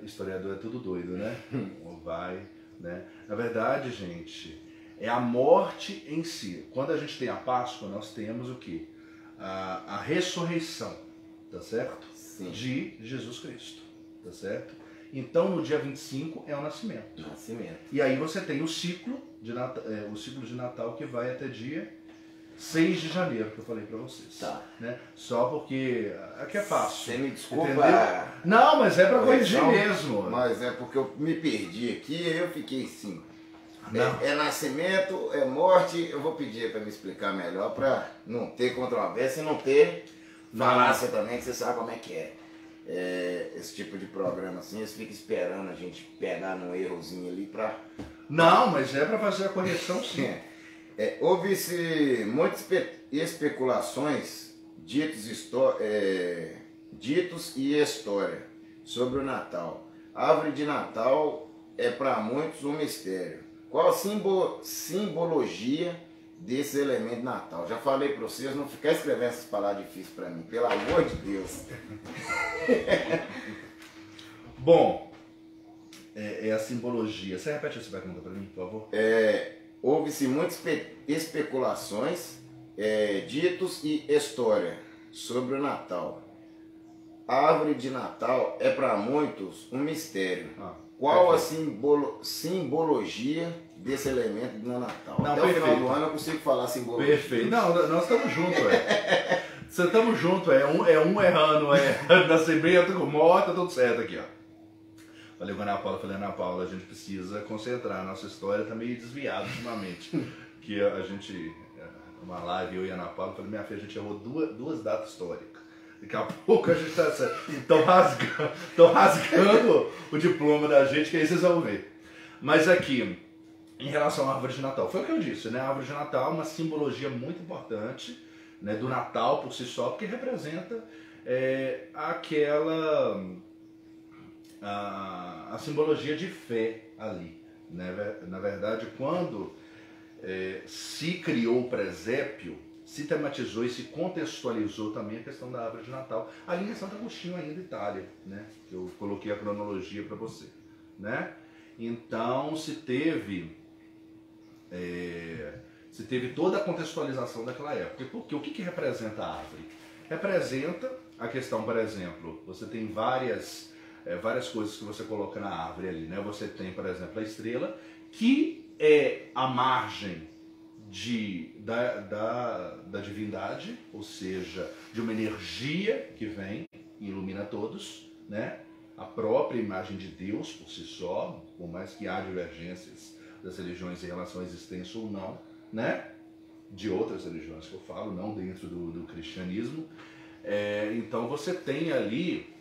C: historiador é tudo doido, né? Vai, né? Na verdade, gente, é a morte em si. Quando a gente tem a Páscoa, nós temos o quê? A ressurreição, tá certo?
B: Sim.
C: De Jesus Cristo, tá certo? Então, no dia 25 é o nascimento.
B: Nascimento.
C: E aí você tem o ciclo de Natal que vai até dia 6 de janeiro, que eu falei pra vocês.
B: Tá.
C: Né? Só porque aqui é fácil.
B: Você me desculpa.
C: Entendeu? Não, mas é pra corrigir mesmo.
B: Mas é porque eu me perdi aqui e eu fiquei assim.
C: Não.
B: É nascimento, é morte. Eu vou pedir para me explicar melhor para não ter controvérsia e não ter falácia também, que você sabe como é que é. Esse tipo de programa assim, eles ficam esperando a gente pegar num errozinho ali para...
C: Não, mas é para fazer a correção sim.
B: Houve-se muitas especulações, ditos e história sobre o Natal. A árvore de Natal é para muitos um mistério. Qual a simbologia desse elemento de Natal? Já falei para vocês, não ficar escrevendo essas palavras difíceis para mim, pelo amor de Deus.
C: Bom, é a simbologia. Você repete essa pergunta para mim, por favor?
B: Houve-se muitas especulações, ditos e história sobre o Natal. A árvore de Natal é para muitos um mistério. Qual a simbologia desse elemento do Natal?
C: Não,
B: até
C: perfeito.
B: o final do ano eu consigo falar simbologia.
C: Perfeito. Não, nós estamos juntos, Você estamos juntos, um errando, nascimento com morte, tá tudo certo aqui, ó. Falei com a Ana Paula, a gente precisa concentrar, a nossa história tá meio desviada ultimamente. Que a gente, uma live, eu e a Ana Paula, falei, minha filha, a gente errou duas datas históricas. Daqui a pouco a gente tá tão rasgando o diploma da gente, que aí vocês vão ver. Mas aqui, em relação à árvore de Natal, foi o que eu disse, né? A árvore de Natal é uma simbologia muito importante, né, do Natal por si só, porque representa a simbologia de fé ali. Né? Na verdade, quando se criou o presépio, se tematizou e se contextualizou também a questão da árvore de Natal, ali em Santo Agostinho ainda, Itália, né? Eu coloquei a cronologia para você, né? Então se teve toda a contextualização daquela época. Porque o que representa a árvore? Representa a questão, por exemplo, você tem várias coisas que você coloca na árvore ali, né? Você tem, por exemplo, a estrela, que é a margem da divindade, ou seja, de uma energia que vem e ilumina todos, né? A própria imagem de Deus por si só, por mais que há divergências das religiões em relação à existência ou não, né? De outras religiões que eu falo, não dentro do cristianismo. Então você tem ali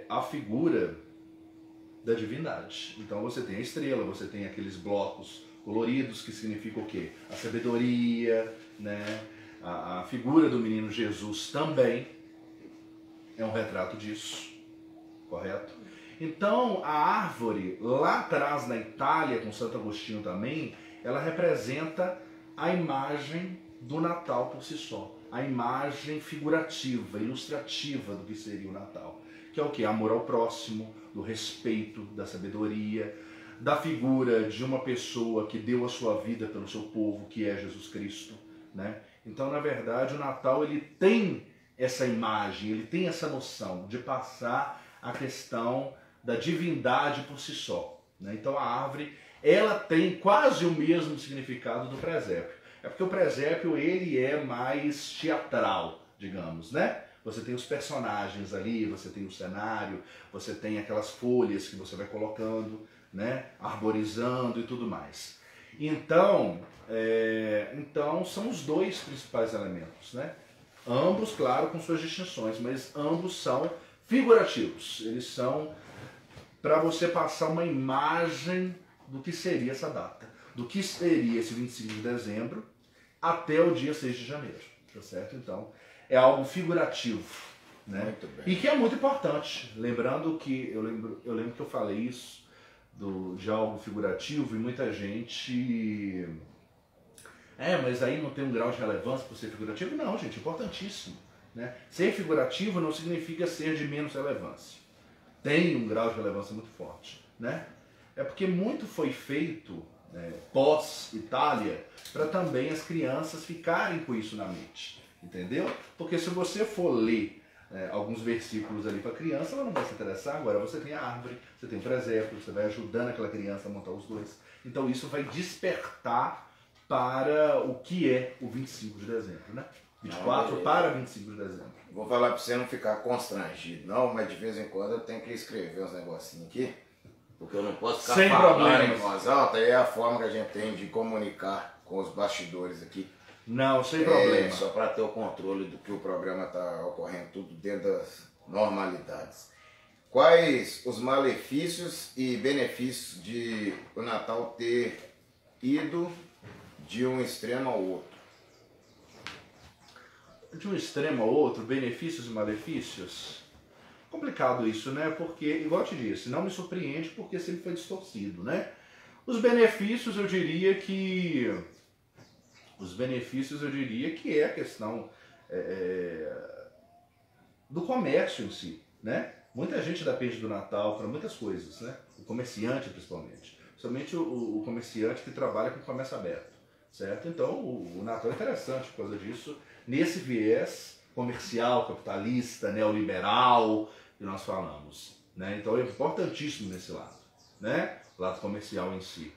C: a figura da divindade. Então você tem a estrela, você tem aqueles blocos coloridos que significam o quê? A sabedoria, né? A figura do menino Jesus também é um retrato disso, correto? Então a árvore, lá atrás na Itália, com Santo Agostinho também, ela representa a imagem do Natal por si só. A imagem figurativa, ilustrativa do que seria o Natal. Que é o quê? Amor ao próximo, do respeito, da sabedoria, da figura de uma pessoa que deu a sua vida pelo seu povo, que é Jesus Cristo, né? Então, na verdade, o Natal ele tem essa imagem, ele tem essa noção de passar a questão da divindade por si só, né? Então, a árvore, ela tem quase o mesmo significado do presépio. É porque o presépio ele é mais teatral, digamos, né? Você tem os personagens ali, você tem o cenário, você tem aquelas folhas que você vai colocando, né? Arborizando e tudo mais. Então, são os dois principais elementos, né? Ambos, claro, com suas distinções, mas ambos são figurativos. Eles são para você passar uma imagem do que seria essa data, do que seria esse 25 de dezembro até o dia 6 de janeiro, tá certo? Então, é algo figurativo, né?
B: Muito bem.
C: E que é muito importante. Lembrando que, eu lembro que eu falei isso, de algo figurativo, e muita gente... mas aí não tem um grau de relevância por ser figurativo? Não, gente, importantíssimo, né? Ser figurativo não significa ser de menos relevância. Tem um grau de relevância muito forte, né? É porque muito foi feito, pós-Itália, para também as crianças ficarem com isso na mente, entendeu? Porque se você for ler alguns versículos ali para a criança, ela não vai se interessar. Agora você tem a árvore, você tem o presépio, você vai ajudando aquela criança a montar os dois. Então isso vai despertar para o que é o 25 de dezembro, né? 24 para 25 de dezembro.
B: Vou falar para você não ficar constrangido, não, mas de vez em quando eu tenho que escrever uns negocinhos aqui, porque eu não posso ficar
C: Sem
B: falando
C: problemas.
B: em voz alta, é a forma que a gente tem de comunicar com os bastidores aqui.
C: Não, sem problema.
B: Só para ter o controle do que o programa está ocorrendo, tudo dentro das normalidades. Quais os malefícios e benefícios de o Natal ter ido de um extremo ao outro?
C: De um extremo ao outro, benefícios e malefícios? Complicado isso, né? Porque, igual eu te disse, não me surpreende porque sempre foi distorcido, né? Os benefícios eu diria que é a questão do comércio em si, né? Muita gente depende do Natal para muitas coisas, né? O comerciante principalmente. Somente o comerciante que trabalha com comércio aberto, certo? Então o Natal é interessante por causa disso, nesse viés comercial, capitalista, neoliberal que nós falamos, né? Então é importantíssimo nesse lado, né? O lado comercial em si.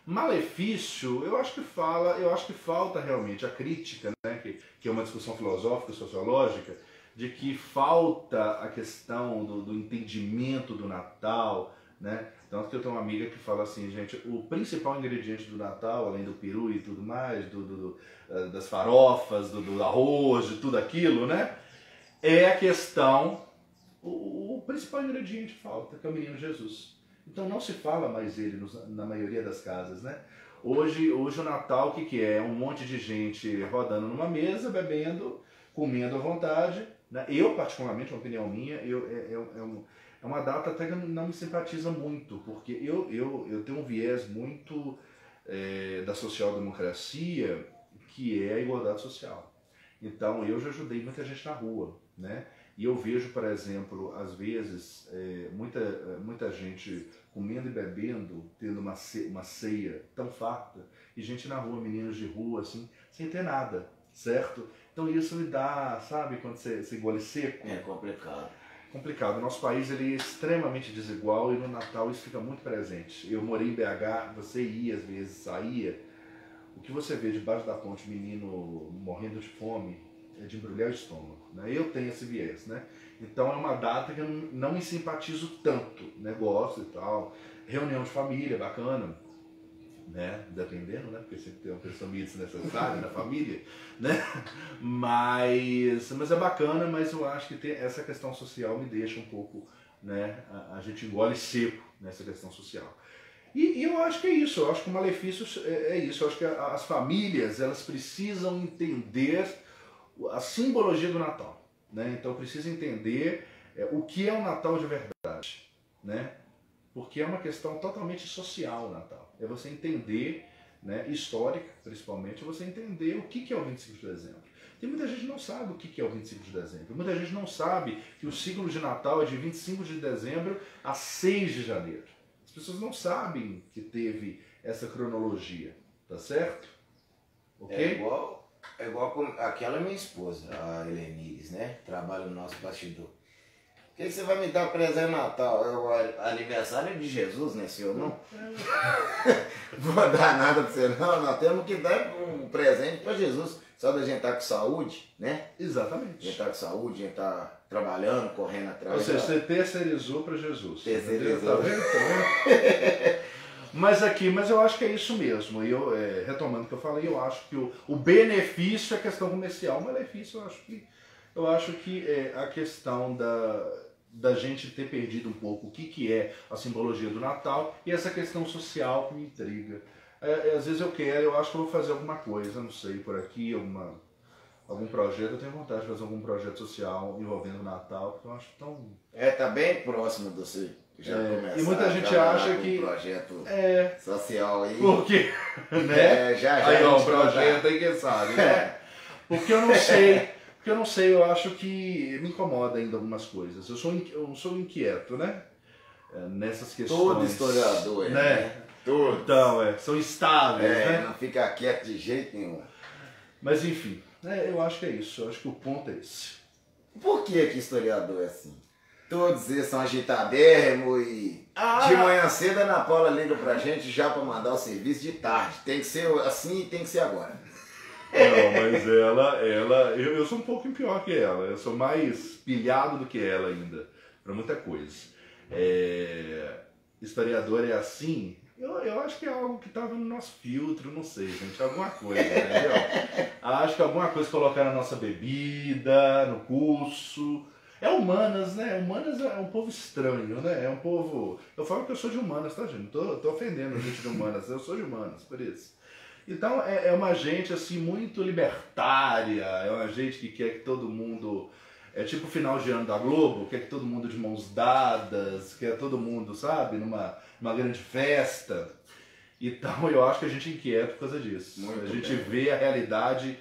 C: Malefício, eu acho que falta realmente a crítica, né? Que é uma discussão filosófica, sociológica, de que falta a questão do entendimento do Natal, né? Tanto que eu tenho uma amiga que fala assim, gente, o principal ingrediente do Natal, além do peru e tudo mais, das farofas, do arroz, de tudo aquilo, né? É a questão, o principal ingrediente falta, que é o menino Jesus. Então não se fala mais ele na maioria das casas, né? Hoje o Natal, o que é? Um monte de gente rodando numa mesa, bebendo, comendo à vontade, né? Eu, particularmente, uma opinião minha, é uma data até que não me simpatiza muito, porque eu tenho um viés muito da social-democracia, que é a igualdade social. Então eu já ajudei muita gente na rua, né? E eu vejo, por exemplo, às vezes, muita gente comendo e bebendo, tendo uma ceia tão farta, e gente na rua, meninos de rua, assim, sem ter nada, certo? Então isso me dá, sabe, quando você engole seco?
B: É complicado.
C: Complicado. O nosso país ele é extremamente desigual e no Natal isso fica muito presente. Eu morei em BH, você ia às vezes, saía, o que você vê debaixo da ponte, menino morrendo de fome, é de embrulhar o estômago, né? Eu tenho esse viés, né? Então é uma data que eu não me simpatizo tanto, né? Gosto e tal. Reunião de família, bacana, né? Dependendo, né? Porque sempre tem uma pessoa meio desnecessária na família, né? Mas é bacana, mas eu acho que essa questão social me deixa um pouco, né? A gente engole seco nessa questão social. E eu acho que é isso, eu acho que o malefício é isso. Eu acho que as famílias, elas precisam entender a simbologia do Natal, né? Então precisa entender o que é o Natal de verdade, né? Porque é uma questão totalmente social o Natal. É você entender, né, histórica principalmente, é você entender o que é o 25 de dezembro. Tem muita gente que não sabe o que é o 25 de dezembro. Muita gente não sabe que o ciclo de Natal é de 25 de dezembro a 6 de janeiro. As pessoas não sabem que teve essa cronologia, tá certo? Ok?
B: É igual com aquela minha esposa, a Helenires, né? Trabalha no nosso bastidor. O que você vai me dar presente no Natal? É o aniversário de Jesus, né, senhor? Não? Vou dar nada pra você, não. Nós temos que dar um presente para Jesus. Só da gente estar com saúde, né?
C: Exatamente.
B: A gente tá com saúde, a gente tá trabalhando, correndo atrás.
C: Ou seja, você terceirizou para Jesus.
B: Terceirizou.
C: Tá vendo? Tá vendo? Mas eu acho que é isso mesmo. E eu, retomando o que eu falei, eu acho que o benefício é questão comercial. O malefício, eu acho que a questão da gente ter perdido um pouco o que é a simbologia do Natal e essa questão social que me intriga. Às vezes eu acho que eu vou fazer alguma coisa, não sei, por aqui, algum projeto, eu tenho vontade de fazer algum projeto social envolvendo o Natal, porque eu acho tão...
B: Tá bem próximo do seu. Já
C: e muita gente acha que...
B: um projeto social aí.
C: Porque, né?
B: Já
C: aí, ó, um projeto aí, quem sabe, né? Porque eu não sei, eu acho que me incomoda ainda algumas coisas. Eu sou inquieto, né? Nessas questões.
B: Todo historiador,
C: né?
B: Todo.
C: Então, são instáveis, né?
B: Não fica quieto de jeito nenhum.
C: Mas enfim, eu acho que é isso. Eu acho que o ponto é esse.
B: Por que historiador é assim? Todos eles são agitadérrimos e de manhã cedo a Ana Paula liga pra gente já pra mandar o serviço de tarde. Tem que ser assim e tem que ser agora.
C: Não, mas eu sou um pouco pior que ela. Eu sou mais pilhado do que ela ainda, pra muita coisa. Historiador é assim, eu acho que é algo que estava no nosso filtro, não sei, gente, alguma coisa, entendeu? Acho que alguma coisa colocar na nossa bebida, no curso. É humanas, né? Humanas é um povo estranho, né? É um povo... Eu falo que eu sou de humanas, tá, gente? Não tô ofendendo a gente de humanas, eu sou de humanas, por isso. Então é uma gente, assim, muito libertária, é uma gente que quer que todo mundo... É tipo o final de ano da Globo, quer que todo mundo de mãos dadas, quer todo mundo, sabe? Numa grande festa. Então eu acho que a gente é inquieto por causa disso.
B: Muito
C: a gente
B: bem.
C: vê a realidade...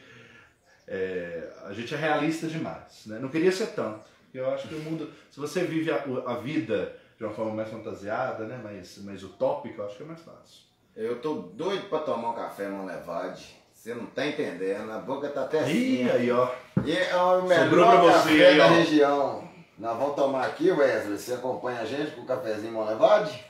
C: a gente é realista demais, né? Não queria ser tanto. Eu acho que o mundo, se você vive a vida de uma forma mais fantasiada, né, mais utópica, eu acho que é mais fácil.
B: Eu tô doido pra tomar um café Monlevade. Você não tá entendendo, a boca tá até
C: Ih,
B: assim.
C: aí, ó.
B: E é o
C: Sobrou pra
B: melhor
C: você
B: café
C: aí,
B: da
C: ó.
B: região. Nós vamos tomar aqui, Wesley. Você acompanha a gente com o cafezinho Monlevade?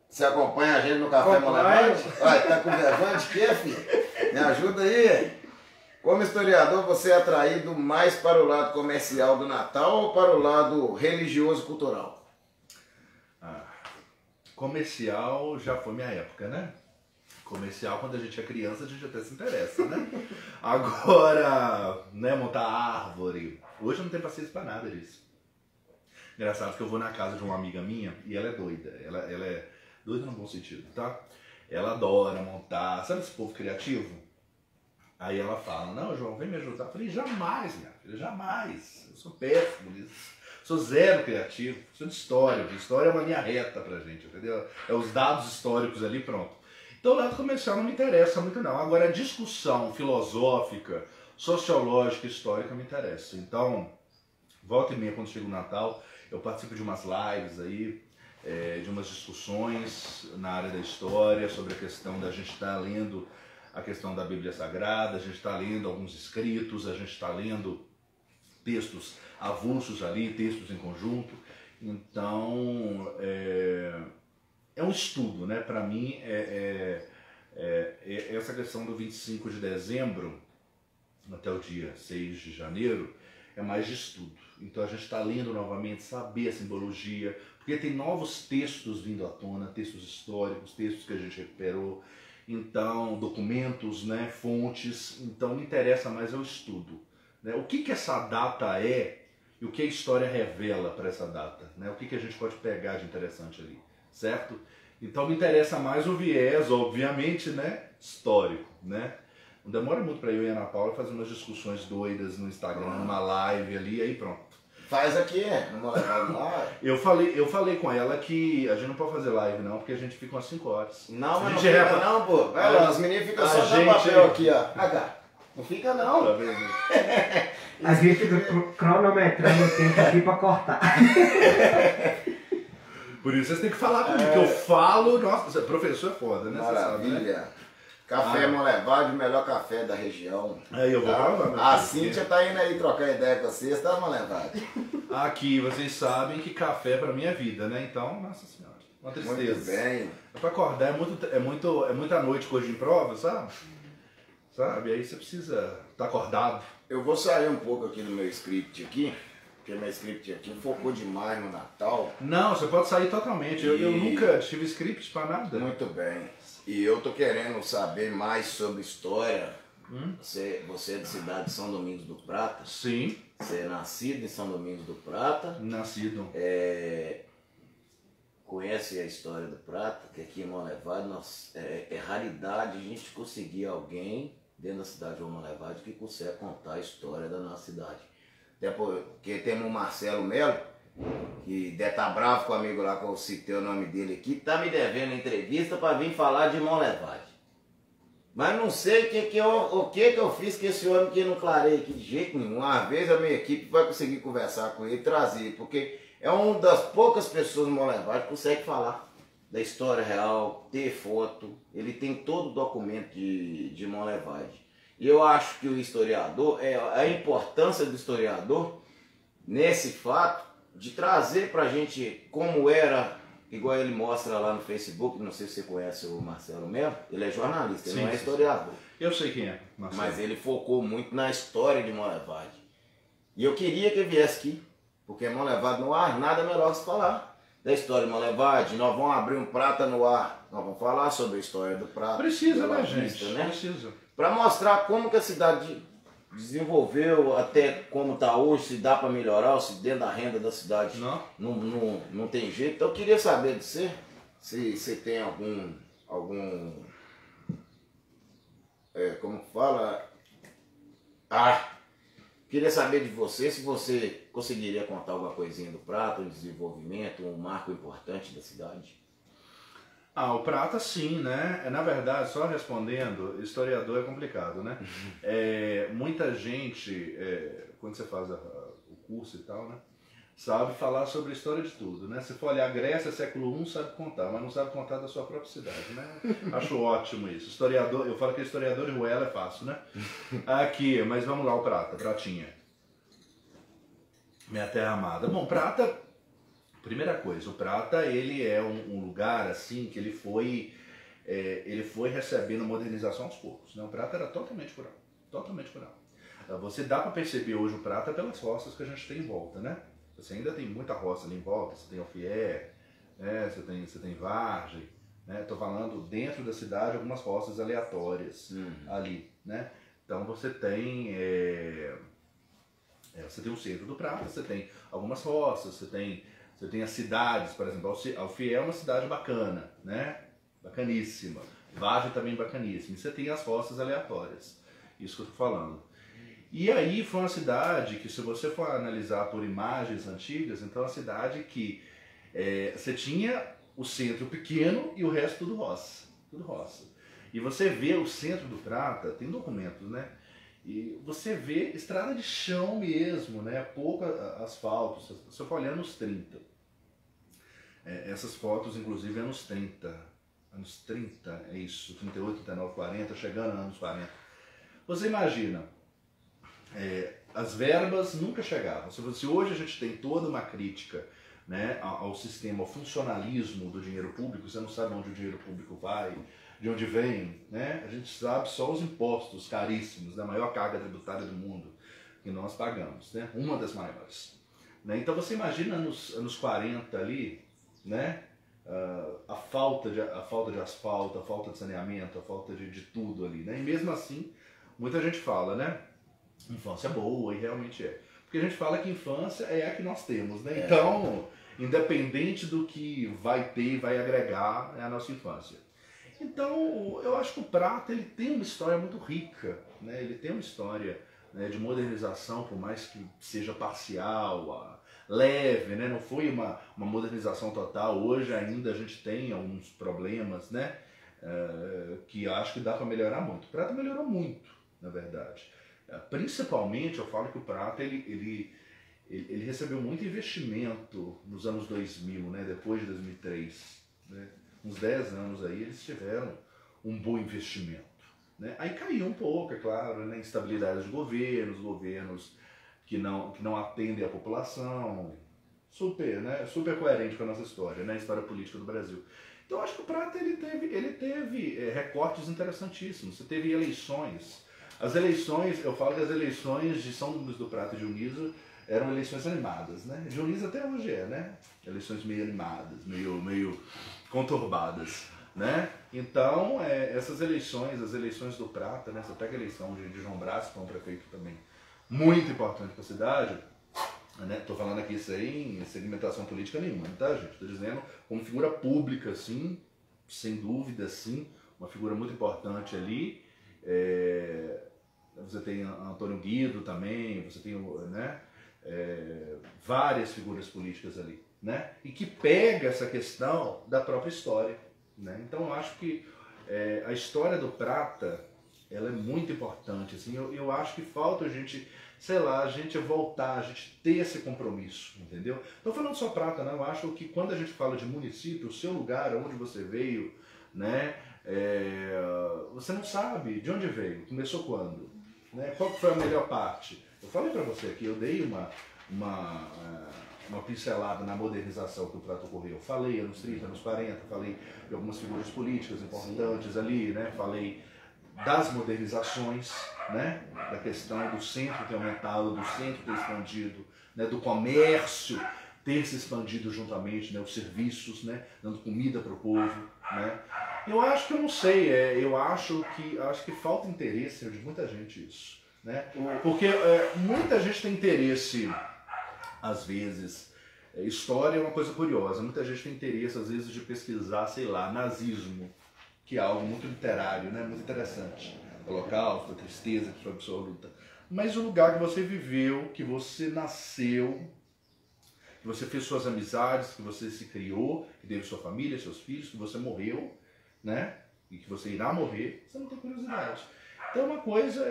B: Você acompanha a gente no café Monlevade? Olha, tá com vergonha de quê, filho? Me ajuda aí. Como historiador, você é atraído mais para o lado comercial do Natal ou para o lado religioso-cultural?
C: Comercial já foi minha época, né? Comercial, quando a gente é criança, a gente até se interessa, né? Agora, né, montar árvore. Hoje eu não tenho paciência para nada disso. Engraçado que eu vou na casa de uma amiga minha e ela é doida. Ela é doida no bom sentido, tá? Ela adora montar. Sabe esse povo criativo? Aí ela fala, não, João, vem me ajudar. Eu falei, jamais, minha filha, jamais. Eu sou péssimo nisso. Sou zero criativo, sou de história. História é uma linha reta pra gente, entendeu? É os dados históricos ali, pronto. Então o lado comercial não me interessa muito não. Agora a discussão filosófica, sociológica, histórica me interessa. Então, volta e meia, quando chega o Natal, eu participo de umas lives aí, de umas discussões na área da história, sobre a questão da gente estar lendo a questão da Bíblia Sagrada, a gente está lendo alguns escritos, a gente está lendo textos avulsos ali, textos em conjunto. Então, é um estudo, né? Para mim, essa questão do 25 de dezembro até o dia 6 de janeiro é mais de estudo. Então a gente está lendo novamente, saber a simbologia, porque tem novos textos vindo à tona, textos históricos, textos que a gente recuperou. Então, documentos, né, fontes, então me interessa mais é o estudo. Né? O que essa data é e o que a história revela para essa data, né? O que a gente pode pegar de interessante ali, certo? Então me interessa mais o viés, obviamente, né, histórico, né? Não demora muito para eu e a Ana Paula fazer umas discussões doidas no Instagram, numa live ali, aí pronto.
B: Faz aqui, não vou levar lá.
C: Eu falei com ela que a gente não pode fazer live não, porque a gente fica umas 5 horas.
B: Não, mas não fica não, pô. Vai lá, os meninos ficam só dando papel aqui, ó. Cá. Não fica não.
C: Tá vendo?
D: A gente fica cronometrando o tempo aqui pra cortar.
C: Por isso vocês têm que falar comigo, que eu falo, nossa, professor é foda, né?
B: Maravilha.
C: Você sabe, né?
B: Café Monlevade, o melhor café da região.
C: Aí eu vou provar.
B: A Cíntia tá indo aí trocar ideia com vocês, tá, Monlevade?
C: Aqui, vocês sabem que café pra mim é vida, né? Então, nossa senhora, uma tristeza.
B: Muito bem.
C: É pra acordar, é muita noite hoje em prova, sabe? sabe? Aí você precisa estar acordado.
B: Eu vou sair um pouco aqui do meu script aqui, porque meu script aqui focou demais no Natal.
C: Não, você pode sair totalmente. Eu
B: E-
C: nunca tive script pra nada.
B: Muito bem. E eu tô querendo saber mais sobre história. Você é da cidade de São Domingos do Prata.
C: Sim,
B: Você é nascido em São Domingos do Prata.
C: nascido.
B: Conhece a história do Prata, que aqui em Monlevade é raridade a gente conseguir alguém dentro da cidade de Monlevade que consegue contar a história da nossa cidade. Até porque temos o Marcelo Melo, que deve estar bravo comigo lá, que eu citei o nome dele aqui, tá me devendo entrevista para vir falar de Monlevade. Mas não sei o que eu fiz que esse homem que não clarei aqui de jeito nenhum. Uma vez a minha equipe vai conseguir conversar com ele e trazer, porque é uma das poucas pessoas no Monlevade que consegue falar da história real, ter foto. Ele tem todo o documento de Monlevade. E eu acho que o historiador, a importância do historiador nesse fato de trazer pra gente como era, igual ele mostra lá no Facebook, não sei se você conhece o Marcelo Melo, ele é jornalista, ele
C: Sim,
B: não é
C: sim,
B: historiador.
C: Eu sei quem é, Marcelo.
B: Mas ele focou muito na história de Monlevade. E eu queria que ele viesse aqui, porque Monlevade no ar, nada melhor que se falar da história de Monlevade. Nós vamos abrir um Prata no ar, nós vamos falar sobre a história do Prata.
C: Precisa,
B: Bela
C: né,
B: Vista,
C: gente?
B: né?
C: Precisa.
B: Para mostrar como que a cidade desenvolveu, até como está hoje, se dá para melhorar, ou se dentro da renda da cidade não tem jeito. Então eu queria saber de você, se você tem como fala? Queria saber de você, se você conseguiria contar alguma coisinha do Prata, um desenvolvimento, um marco importante da cidade.
C: O Prata sim, né? Na verdade, só respondendo, historiador é complicado, né? Muita gente, quando você faz o curso e tal, né? Sabe falar sobre a história de tudo, né? Se for olhar Grécia, século I, sabe contar, mas não sabe contar da sua própria cidade, né? Acho ótimo isso. Historiador, eu falo que historiador de Ruela é fácil, né? Aqui, mas vamos lá, o Prata, Pratinha. Minha terra amada. Bom, Prata, primeira coisa, o Prata, ele é um lugar, assim, que ele foi recebendo modernização aos poucos, né? O Prata era totalmente rural, totalmente rural. Você dá para perceber hoje o Prata pelas roças que a gente tem em volta, né? Você ainda tem muita roça ali em volta, você tem Alfier, né? Você tem Vargem, né? Tô falando dentro da cidade algumas roças aleatórias ali, né? Então você tem o centro do Prata, você tem algumas roças, você tem as cidades, por exemplo, Alfier é uma cidade bacana, né? Bacaníssima. Vargem também bacaníssima. E você tem as roças aleatórias, isso que eu tô falando. E aí foi uma cidade que, se você for analisar por imagens antigas, então é uma cidade que você tinha o centro pequeno e o resto tudo roça. Tudo roça. E você vê o centro do Prata, tem documentos, né? E você vê estrada de chão mesmo, né? Pouco asfalto. Se você for olhar nos 30. Essas fotos, inclusive, anos 30. Anos 30, é isso, 38, 39, 40, chegando aos anos 40. Você imagina, as verbas nunca chegavam. Se hoje a gente tem toda uma crítica, né, ao sistema, ao funcionalismo do dinheiro público, você não sabe onde o dinheiro público vai, de onde vem, né? A gente sabe só os impostos caríssimos, da maior carga tributária do mundo que nós pagamos, né? Uma das maiores. Né? Então você imagina nos anos 40 ali, né? A falta de asfalto, a falta de saneamento, a falta de tudo ali, né? E mesmo assim, muita gente fala, né? Infância boa, e realmente é. Porque a gente fala que infância é a que nós temos, né? Então, independente do que vai ter e vai agregar, é a nossa infância. Então, eu acho que o Prata, ele tem uma história muito rica, né? Ele tem uma história, né, de modernização, por mais que seja parcial, leve, né? Não foi uma modernização total. Hoje ainda a gente tem alguns problemas, né? Que eu acho que dá para melhorar muito. O Prata melhorou muito, na verdade. Principalmente, eu falo que o Prata, ele recebeu muito investimento nos anos 2000, né? Depois de 2003, né? Uns 10 anos aí eles tiveram um bom investimento, né? Aí caiu um pouco, é claro, né? Instabilidade de governos que não atendem a população, super coerente com a nossa história, né? A história política do Brasil. Então eu acho que o Prata ele teve recortes interessantíssimos. Você teve eleições. As eleições, eu falo que as eleições de São Domingos do Prata e Dioniso eram eleições animadas, né? Dioniso até hoje né? Eleições meio animadas, meio conturbadas, né? Então, essas eleições, as eleições do Prata, né? Você pega a eleição de João Brás, que é um prefeito também muito importante para a cidade, né? Tô falando aqui isso aí em segmentação política nenhuma, tá, gente? Tô dizendo como figura pública, sim, sem dúvida, sim, uma figura muito importante ali. Você tem Antônio Guido também, você tem, né? Várias figuras políticas ali, né? E que pega essa questão da própria história, né? Então eu acho que a história do Prata, ela é muito importante, assim. Eu acho que falta a gente, sei lá, a gente voltar, a gente ter esse compromisso, entendeu? Não falando só Prata, né? Eu acho que quando a gente fala de município, o seu lugar, onde você veio, né? Você não sabe de onde veio, começou quando, né? Qual foi a melhor parte? Eu falei para você aqui, eu dei uma pincelada na modernização que o Prata ocorreu. Falei anos 30, anos 40, falei de algumas figuras políticas importantes ali, né? Falei das modernizações, né? Da questão do centro ter aumentado, do centro ter expandido, né? Do comércio ter se expandido juntamente, né? Os serviços, né? Dando comida para o povo, né? Eu acho que eu não sei, eu acho que falta interesse de muita gente isso, né? Porque muita gente tem interesse, às vezes, história é uma coisa curiosa, muita gente tem interesse, às vezes, de pesquisar, sei lá, nazismo, que é algo muito literário, né? Muito interessante. Holocausto, a tristeza que foi absoluta. Mas o lugar que você viveu, que você nasceu, que você fez suas amizades, que você se criou, que teve sua família, seus filhos, que você morreu, né? E que você irá morrer, você não tem curiosidade. Então é uma coisa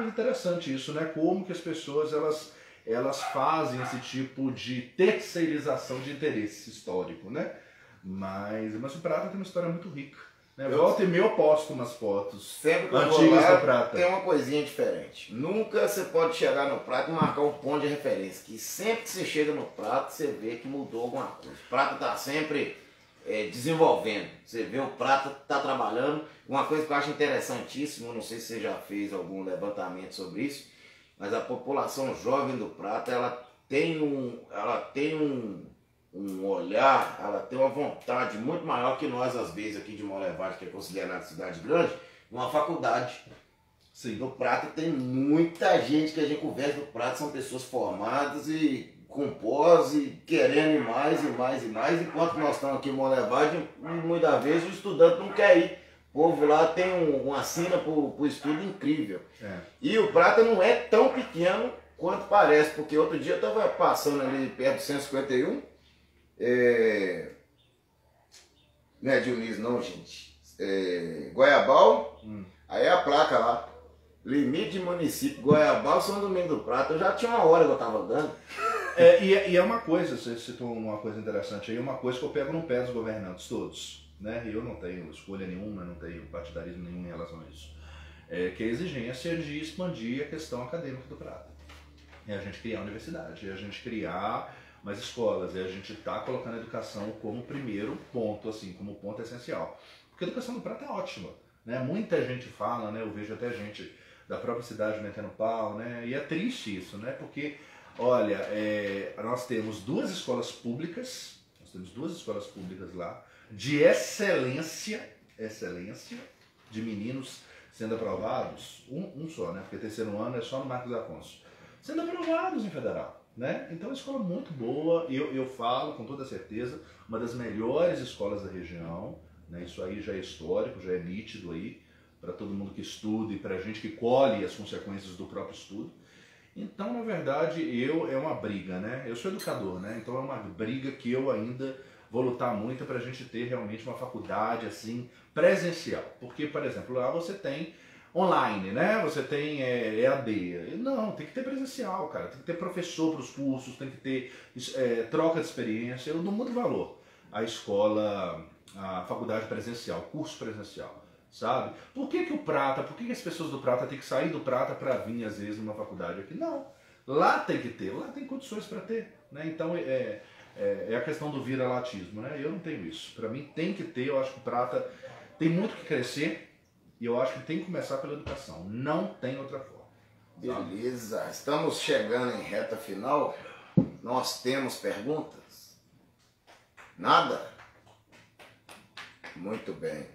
C: interessante isso, né? Como que as pessoas elas fazem esse tipo de terceirização de interesse histórico, né? Mas o Prata tem uma história muito rica, né? Volta e meia eu posto umas fotos
B: sempre que eu
C: antigas
B: vou lá,
C: do Prata.
B: tem uma coisinha diferente. Nunca você pode chegar no Prata e marcar um ponto de referência, que sempre que você chega no Prata, você vê que mudou alguma coisa. O Prata está sempre desenvolvendo. Você vê o Prata tá trabalhando. Uma coisa que eu acho interessantíssimo, não sei se você já fez algum levantamento sobre isso, mas a população jovem do Prata, ela tem um olhar, ela tem uma vontade muito maior que nós, às vezes, aqui de Monlevade, que é considerada cidade grande, uma faculdade.
C: Sim.
B: No Prata tem muita gente que a gente conversa no Prata, são pessoas formadas e com pós e querendo ir mais e mais e mais, enquanto nós estamos aqui em Monlevade, muitas vezes o estudante não quer ir. O povo lá tem uma sina para o estudo incrível. E o Prata não é tão pequeno quanto parece, porque outro dia eu estava passando ali perto do 151, não é Dioniso não, gente, Goiabal, aí a placa lá, limite de município, Goiabal, São Domingos do Prata, eu já tinha uma hora que eu estava andando.
C: E é uma coisa, você citou uma coisa interessante aí, uma coisa que eu pego no pé dos governantes todos, né? Eu não tenho escolha nenhuma, não tenho partidarismo nenhum em relação a isso, que é a exigência de expandir a questão acadêmica do Prata. É a gente criar a universidade, é a gente criar mais escolas, é a gente estar colocando a educação como primeiro ponto, assim, como ponto essencial. Porque a educação do Prata é ótima, né? Muita gente fala, né? Eu vejo até gente da própria cidade metendo pau, né? E é triste isso, né? Porque, olha, nós temos duas escolas públicas lá, de excelência, de meninos sendo aprovados, um só, né? Porque terceiro ano é só no Marcos Afonso, sendo aprovados em federal, né? Então é uma escola muito boa, eu falo com toda certeza, uma das melhores escolas da região, né? Isso aí já é histórico, já é nítido aí, para todo mundo que estuda e para a gente que colhe as consequências do próprio estudo. Então, na verdade, é uma briga, né? Eu sou educador, né? Então é uma briga que eu ainda vou lutar muito para a gente ter realmente uma faculdade assim presencial. Porque, por exemplo, lá você tem online, né? Você tem EAD. Não, tem que ter presencial, cara. Tem que ter professor para os cursos, tem que ter troca de experiência. Eu dou muito valor à escola, à faculdade presencial, curso presencial, sabe? Por que o Prata, por que as pessoas do Prata têm que sair do Prata para vir, às vezes, numa faculdade aqui? Não. Lá tem que ter, lá tem condições para ter, né? Então, é a questão do vira-latismo, né? Eu não tenho isso. Para mim tem que ter, eu acho que o Prata tem muito que crescer e eu acho que tem que começar pela educação. Não tem outra forma.
B: Beleza, estamos chegando em reta final. Nós temos perguntas? Nada? Muito bem.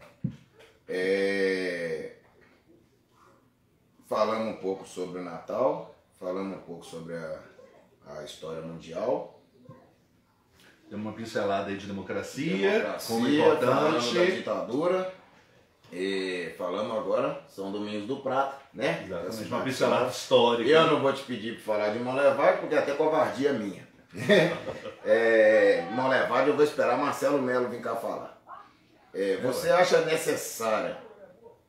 B: Falamos um pouco sobre o Natal, falamos um pouco sobre a história mundial.
C: Temos uma pincelada aí de democracia como
B: falamos da
C: importante.
B: ditadura. E falamos agora, São Domingos do Prata, né?
C: Exatamente, uma pincelada histórica.
B: Eu não vou te pedir para falar de Monlevade, porque é até covardia minha. Monlevade eu vou esperar Marcelo Melo vir cá falar. Você acha necessária?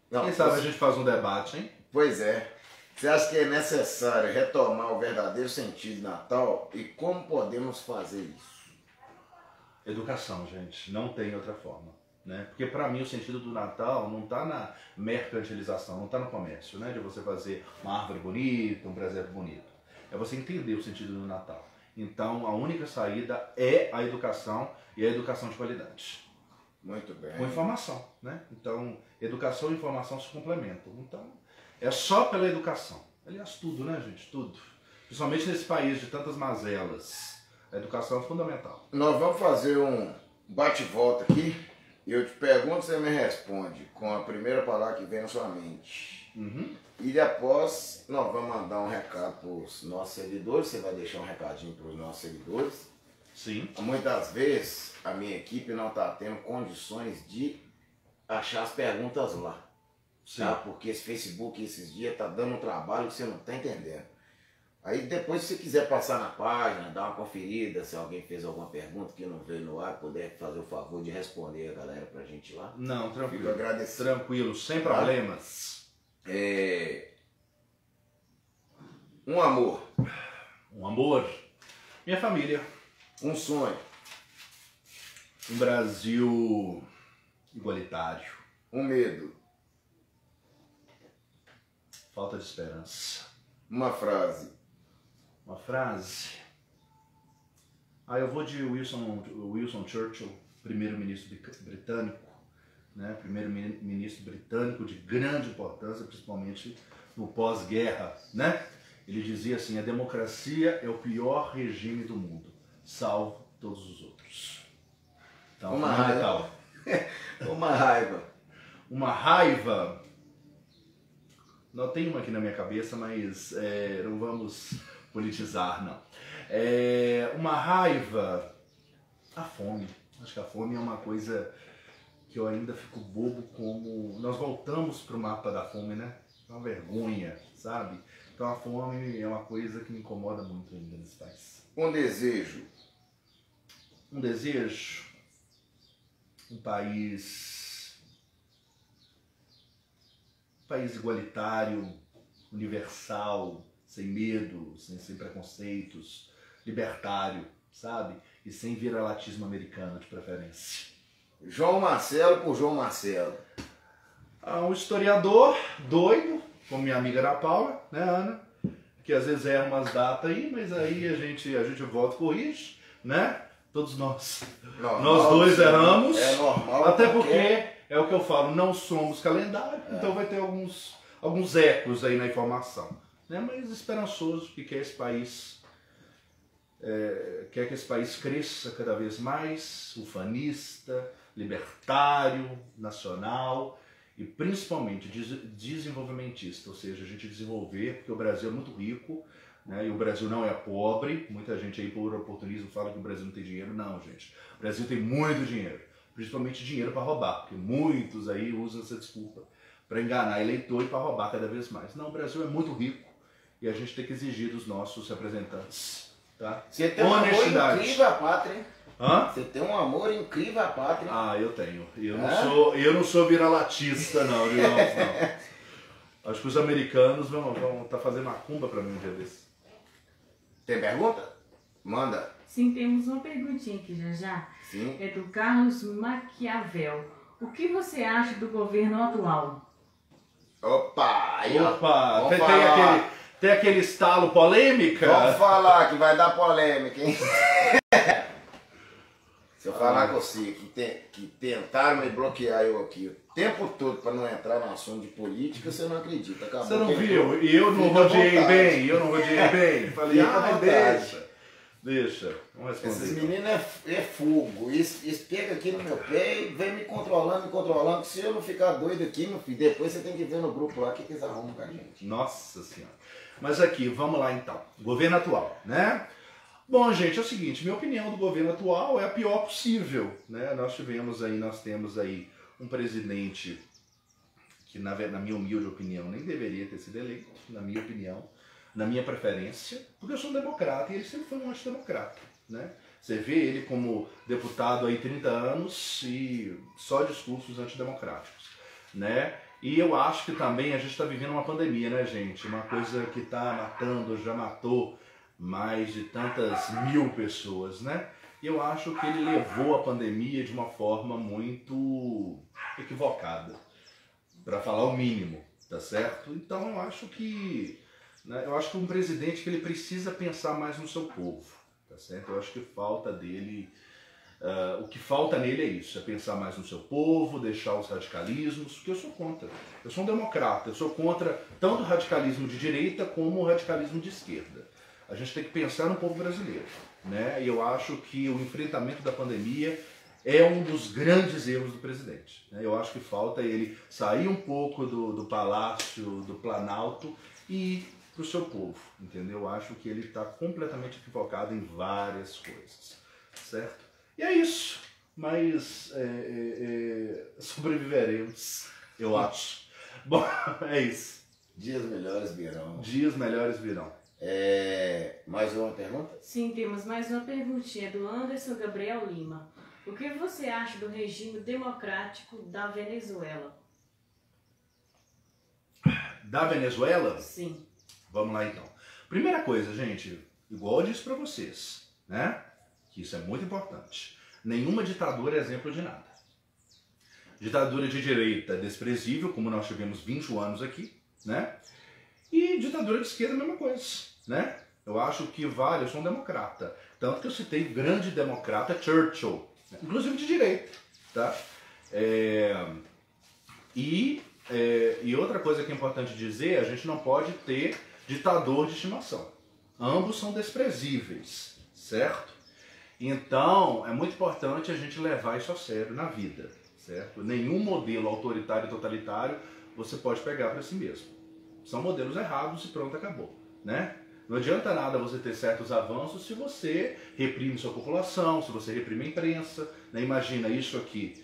B: Não,
C: Quem sabe a gente faz um debate, hein?
B: Pois é. Você acha que é necessário retomar o verdadeiro sentido de Natal? E como podemos fazer isso?
C: Educação, gente. Não tem outra forma. Né? Porque para mim o sentido do Natal não está na mercantilização, não está no comércio, né? De você fazer uma árvore bonita, um presépio bonito. É você entender o sentido do Natal. Então a única saída é a educação e a educação de qualidade.
B: Muito bem.
C: Com informação, né? Então educação e informação se complementam. Então é só pela educação. Aliás, tudo, né, gente? Tudo. Principalmente nesse país de tantas mazelas. A educação é fundamental.
B: Nós vamos fazer um bate-volta aqui. Eu te pergunto, você me responde com a primeira palavra que vem na sua mente.
C: Uhum.
B: E após, nós vamos mandar um recado para os nossos seguidores. Você vai deixar um recadinho para os nossos seguidores.
C: Sim.
B: Muitas vezes a minha equipe não está tendo condições de achar as perguntas lá.
C: Sim.
B: Tá? Porque esse Facebook esses dias está dando um trabalho que você não está entendendo. Aí depois, se você quiser passar na página, dar uma conferida, se alguém fez alguma pergunta que não veio no ar, puder fazer o favor de responder a galera pra gente lá.
C: Não, tranquilo.
B: Fico agradecido.
C: Tranquilo, sem problemas.
B: Um amor.
C: Um amor. Minha família.
B: Um sonho.
C: Um Brasil igualitário.
B: Um medo.
C: Falta de esperança.
B: Uma frase.
C: Uma frase. Eu vou de Winston Churchill, primeiro-ministro britânico, né? Primeiro-ministro britânico de grande importância, principalmente no pós-guerra, né? Ele dizia assim: a democracia é o pior regime do mundo, salvo todos os outros. Então,
B: Uma raiva. Uma raiva.
C: Uma raiva. Não tem uma aqui na minha cabeça, mas não vamos politizar, não. Uma raiva, a fome. Acho que a fome é uma coisa que eu ainda fico bobo como... Nós voltamos para o mapa da fome, né? É uma vergonha, sabe? Então a fome é uma coisa que me incomoda muito ainda nesse país.
B: Um desejo.
C: Um desejo, um país igualitário, universal, sem medo, sem preconceitos, libertário, sabe? E sem vira-latismo americano, de preferência.
B: João Marcelo por João Marcelo.
C: Um historiador doido, como minha amiga Ana Paula, né, Ana? Que às vezes erra umas datas aí, mas aí a gente volta e corrige, né? Todos nós.
B: Normal,
C: Nós dois erramos.
B: É normal.
C: Até porque, é o que eu falo, não somos calendário, então vai ter alguns ecos aí na informação. Né? Mas esperançoso que quer esse país... quer que esse país cresça cada vez mais, ufanista, libertário, nacional e principalmente desenvolvimentista, ou seja, a gente desenvolver, porque o Brasil é muito rico, né, e o Brasil não é pobre. Muita gente aí por oportunismo fala que o Brasil não tem dinheiro. Não, gente, o Brasil tem muito dinheiro, principalmente dinheiro para roubar, porque muitos aí usam essa desculpa para enganar eleitor e para roubar cada vez mais. Não, o Brasil é muito rico e a gente tem que exigir dos nossos representantes. Tá?
B: Você tem um amor incrível à pátria, hein?
C: Hã?
B: Você tem um amor incrível à pátria.
C: Eu tenho. Eu não sou vira-latista, não, digamos, não. Acho que os americanos vão tá fazendo macumba para mim um dia desse.
B: Tem pergunta? Manda.
A: Sim, temos uma perguntinha aqui já.
B: Sim.
A: É do Carlos Maquiavel. O que você acha do governo atual?
B: Opa! Aí, ó.
C: Opa!
B: Vamos falar.
C: Tem aquele estalo polêmica?
B: Vamos falar que vai dar polêmica, hein? Se eu falar com você que tentaram me bloquear eu aqui o tempo todo para não entrar no assunto de política, você não acredita. Acabou.
C: Você não viu? E eu não rodeei bem, Falei, deixa. Vamos responder.
B: Esses meninos é fogo. Eles pegam aqui no meu pé e vem me controlando. Se eu não ficar doido aqui, meu filho, depois você tem que ver no grupo lá o que eles arrumam com a gente.
C: Nossa Senhora. Mas aqui, vamos lá então. Governo atual, né? Bom, gente, é o seguinte, minha opinião do governo atual é a pior possível, né? Nós temos aí um presidente que, na minha humilde opinião, nem deveria ter sido eleito, na minha opinião, na minha preferência, porque eu sou um democrata e ele sempre foi um antidemocrata, né? Você vê ele como deputado aí 30 anos e só discursos antidemocráticos, né? E eu acho que também a gente está vivendo uma pandemia, né, gente? Uma coisa que está matando, já matou mais de tantas mil pessoas, né? E eu acho que ele levou a pandemia de uma forma muito equivocada, para falar o mínimo, tá certo? Então eu acho que um presidente que ele precisa pensar mais no seu povo, tá certo? Eu acho que falta dele, o que falta nele é isso, é pensar mais no seu povo, deixar os radicalismos, porque eu sou contra. Eu sou um democrata, eu sou contra tanto o radicalismo de direita como o radicalismo de esquerda. A gente tem que pensar no povo brasileiro, né? E eu acho que o enfrentamento da pandemia é um dos grandes erros do presidente, né? Eu acho que falta ele sair um pouco do palácio, do Planalto e ir para o seu povo, entendeu? Eu acho que ele está completamente equivocado em várias coisas, certo? E é isso, mas sobreviveremos, eu acho. Bom, é isso.
B: Dias melhores virão.
C: Dias melhores virão.
B: Mais uma pergunta?
A: Sim, temos mais uma perguntinha do Anderson Gabriel Lima. O que você acha do regime democrático da Venezuela?
C: Da Venezuela?
A: Sim.
C: Vamos lá então. Primeira coisa, gente, igual eu disse para vocês, né? Que isso é muito importante. Nenhuma ditadura é exemplo de nada. Ditadura de direita desprezível, como nós tivemos 21 anos aqui, né? E ditadura de esquerda, a mesma coisa, né? Eu acho que vale, eu sou um democrata. Tanto que eu citei o grande democrata Churchill, né? Inclusive de direita, tá? E outra coisa que é importante dizer, a gente não pode ter ditador de estimação. Ambos são desprezíveis, certo? Então, é muito importante a gente levar isso a sério na vida, certo? Nenhum modelo autoritário e totalitário você pode pegar para si mesmo. São modelos errados e pronto, acabou, né? Não adianta nada você ter certos avanços se você reprime sua população, se você reprime a imprensa, né? Imagina isso aqui,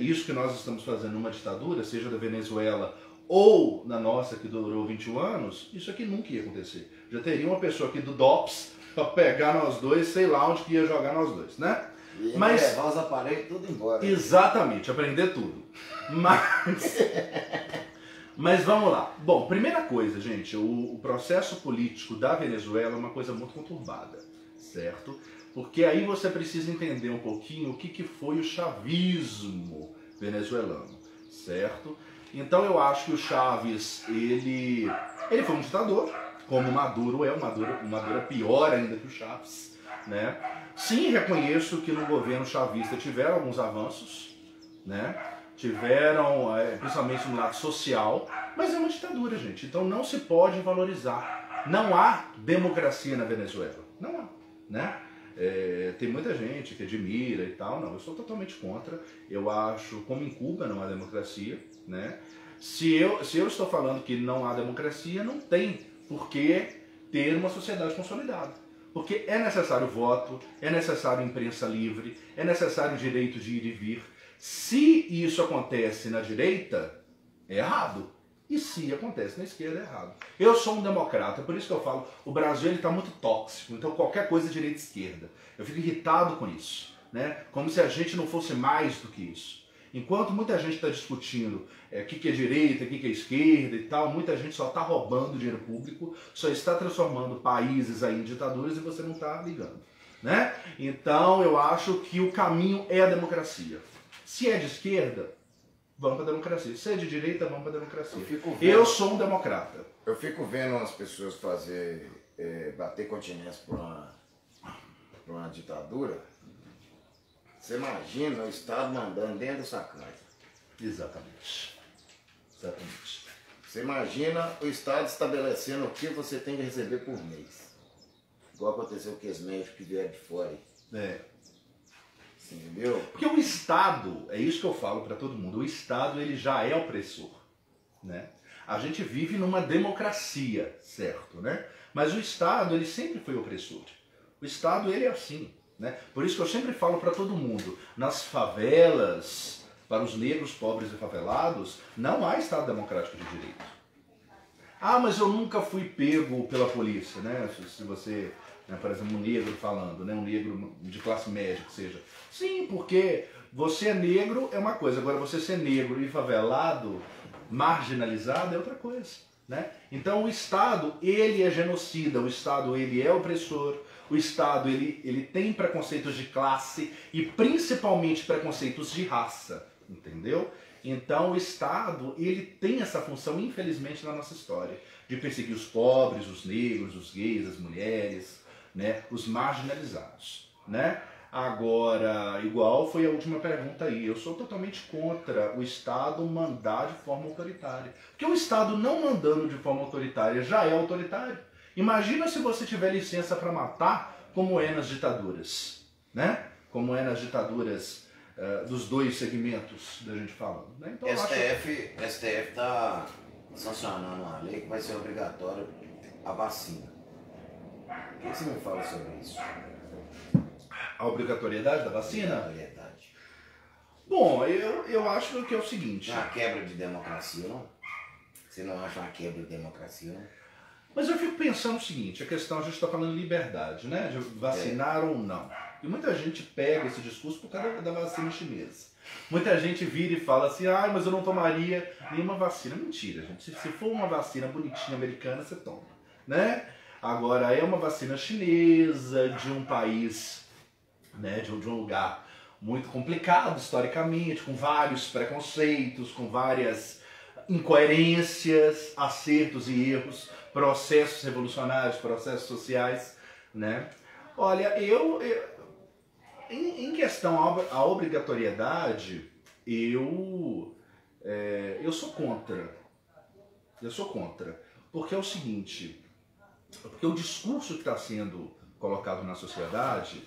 C: isso que nós estamos fazendo numa ditadura, seja da Venezuela ou na nossa que durou 21 anos, isso aqui nunca ia acontecer. Já teria uma pessoa aqui do DOPS para pegar nós dois, sei lá onde que ia jogar nós dois, né?
B: E levar os aparelhos tudo embora.
C: Exatamente, aprender tudo. Mas vamos lá. Bom, primeira coisa, gente, o processo político da Venezuela é uma coisa muito conturbada, certo? Porque aí você precisa entender um pouquinho o que foi o chavismo venezuelano, certo? Então eu acho que o Chávez, ele foi um ditador, como o Maduro é, o Maduro é pior ainda que o Chávez, né? Sim, reconheço que no governo chavista tiveram alguns avanços, né? Tiveram, principalmente no lado social, mas é uma ditadura, gente, então não se pode valorizar. Não há democracia na Venezuela, não há, né? Tem muita gente que admira e tal, não, eu sou totalmente contra. Eu acho, como em Cuba não há democracia, né? Se eu estou falando que não há democracia, não tem por que ter uma sociedade consolidada. Porque é necessário voto, é necessário imprensa livre, é necessário direito de ir e vir. Se isso acontece na direita, é errado. E se acontece na esquerda, é errado. Eu sou um democrata, por isso que eu falo, o Brasil está muito tóxico, então qualquer coisa é direita e esquerda. Eu fico irritado com isso, né? Como se a gente não fosse mais do que isso. Enquanto muita gente está discutindo o que é direita, o que é esquerda e tal, muita gente só está roubando dinheiro público, só está transformando países aí em ditaduras e você não está ligando, né? Então eu acho que o caminho é a democracia. Se é de esquerda, vamos para a democracia. Se é de direita, vamos para a democracia. Eu sou um democrata.
B: Eu fico vendo as pessoas bater continência por uma ditadura. Você imagina o Estado mandando dentro da sua casa.
C: Exatamente. Exatamente.
B: Você imagina o Estado estabelecendo o que você tem que receber por mês. Igual aconteceu com os médicos que vieram de fora aí.
C: É.
B: Entendeu?
C: Porque o Estado, é isso que eu falo para todo mundo, o Estado ele já é opressor, né? A gente vive numa democracia, certo, né? Mas o Estado, ele sempre foi opressor. O Estado, ele é assim, né? Por isso que eu sempre falo para todo mundo, nas favelas, para os negros, pobres e favelados, não há Estado democrático de direito. Ah, mas eu nunca fui pego pela polícia, né? Se você, né, por exemplo, um negro falando, né? Um negro de classe média que seja. Sim, porque você é negro é uma coisa, agora você ser negro e favelado, marginalizado é outra coisa, né? Então o Estado, ele é genocida, o Estado, ele é opressor, o Estado, ele tem preconceitos de classe e principalmente preconceitos de raça, entendeu? Então o Estado, ele tem essa função, infelizmente, na nossa história, de perseguir os pobres, os negros, os gays, as mulheres, né? Os marginalizados, né? Agora, igual foi a última pergunta aí, eu sou totalmente contra o Estado mandar de forma autoritária. Porque o Estado não mandando de forma autoritária já é autoritário. Imagina se você tiver licença para matar, como é nas ditaduras, né? Como é nas ditaduras dos dois segmentos da gente falando. Né? Então,
B: STF está sancionando uma lei que vai ser obrigatória a vacina. O que você me fala sobre isso?
C: A obrigatoriedade da vacina?
B: Obrigatoriedade.
C: Bom, eu acho que é o seguinte...
B: Não é uma quebra de democracia, não? Você não acha uma quebra de democracia, não?
C: Mas eu fico pensando o seguinte, a questão, a gente está falando de liberdade, né? De vacinar ou não. E muita gente pega esse discurso por causa da vacina chinesa. Muita gente vira e fala assim, ah, mas eu não tomaria nenhuma vacina. Mentira, gente. Se for uma vacina bonitinha americana, você toma, né? Agora, é uma vacina chinesa, de um país, né, de um lugar muito complicado historicamente, com vários preconceitos, com várias incoerências, acertos e erros, processos revolucionários, processos sociais, né? Olha, em questão à obrigatoriedade, eu sou contra. Eu sou contra. Porque é o seguinte, porque o discurso que está sendo colocado na sociedade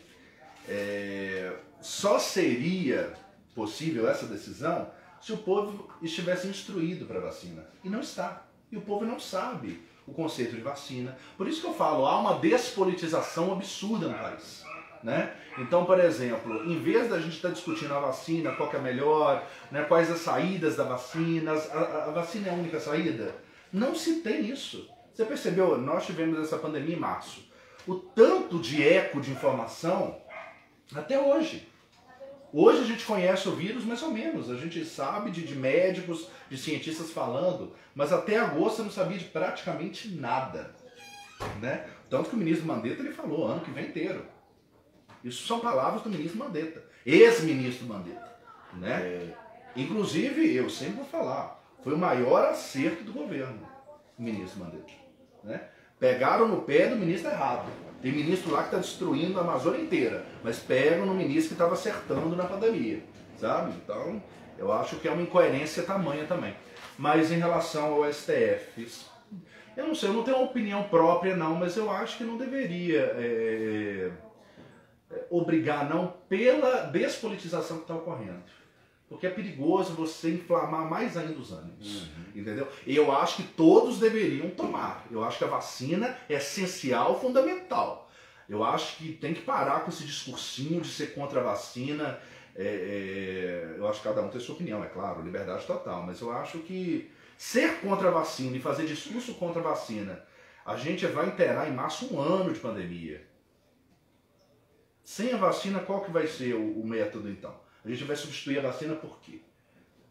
C: só seria possível essa decisão se o povo estivesse instruído para a vacina. E não está. E o povo não sabe o conceito de vacina. Por isso que eu falo, há uma despolitização absurda no país, né? Então, por exemplo, em vez da gente estar discutindo a vacina, qual que é melhor, né, quais as saídas da vacina, a vacina é a única saída? Não se tem isso. Você percebeu? Nós tivemos essa pandemia em março. O tanto de eco de informação, até hoje. Hoje a gente conhece o vírus mais ou menos, a gente sabe de médicos, de cientistas falando, mas até agosto eu não sabia de praticamente nada, né? Tanto que o ministro Mandetta ele falou, ano que vem inteiro. Isso são palavras do ministro Mandetta, ex-ministro Mandetta, né? Inclusive, eu sempre vou falar, foi o maior acerto do governo, o ministro Mandetta, né? Pegaram no pé do ministro errado. Tem ministro lá que está destruindo a Amazônia inteira, mas pegam no ministro que estava acertando na pandemia, sabe? Então, eu acho que é uma incoerência tamanha também. Mas em relação ao STF, eu não sei, eu não tenho uma opinião própria não, mas eu acho que não deveria obrigar não pela despolitização que está ocorrendo. Porque é perigoso você inflamar mais ainda os ânimos, entendeu? E eu acho que todos deveriam tomar. Eu acho que a vacina é essencial, fundamental. Eu acho que tem que parar com esse discursinho de ser contra a vacina. Eu acho que cada um tem sua opinião, é claro, liberdade total. Mas eu acho que ser contra a vacina e fazer discurso contra a vacina, a gente vai inteirar em março um ano de pandemia. Sem a vacina, qual que vai ser o método então? A gente vai substituir a vacina por quê?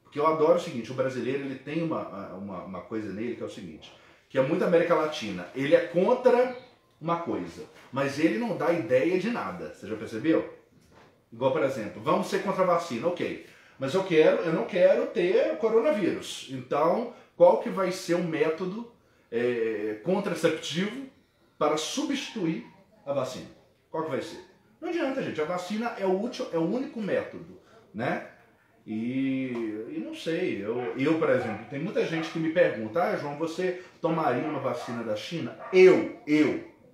C: Porque eu adoro o seguinte, o brasileiro ele tem uma coisa nele que é o seguinte, que é muito América Latina, ele é contra uma coisa, mas ele não dá ideia de nada, você já percebeu? Igual, por exemplo, vamos ser contra a vacina, ok, mas eu não quero ter coronavírus, então qual que vai ser o método contraceptivo para substituir a vacina? Qual que vai ser? Não adianta, gente. A vacina é o único método, né? E não sei, eu, por exemplo, tem muita gente que me pergunta, João, você tomaria uma vacina da China? Eu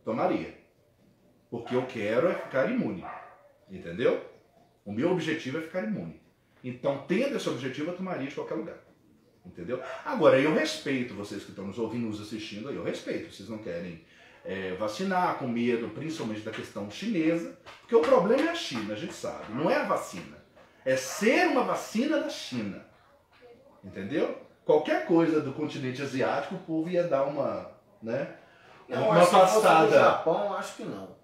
C: tomaria. Porque eu quero é ficar imune, entendeu? O meu objetivo é ficar imune. Então, tendo esse objetivo, eu tomaria de qualquer lugar, entendeu? Agora, eu respeito vocês que estão nos ouvindo, nos assistindo, aí eu respeito. Vocês não querem vacinar com medo, principalmente da questão chinesa, porque o problema é a China, a gente sabe, não é a vacina. É ser uma vacina da China, entendeu? Qualquer coisa do continente asiático, o povo ia dar uma, né?
B: Não,
C: uma
B: se fosse do
C: passada.
B: Japão, acho que não.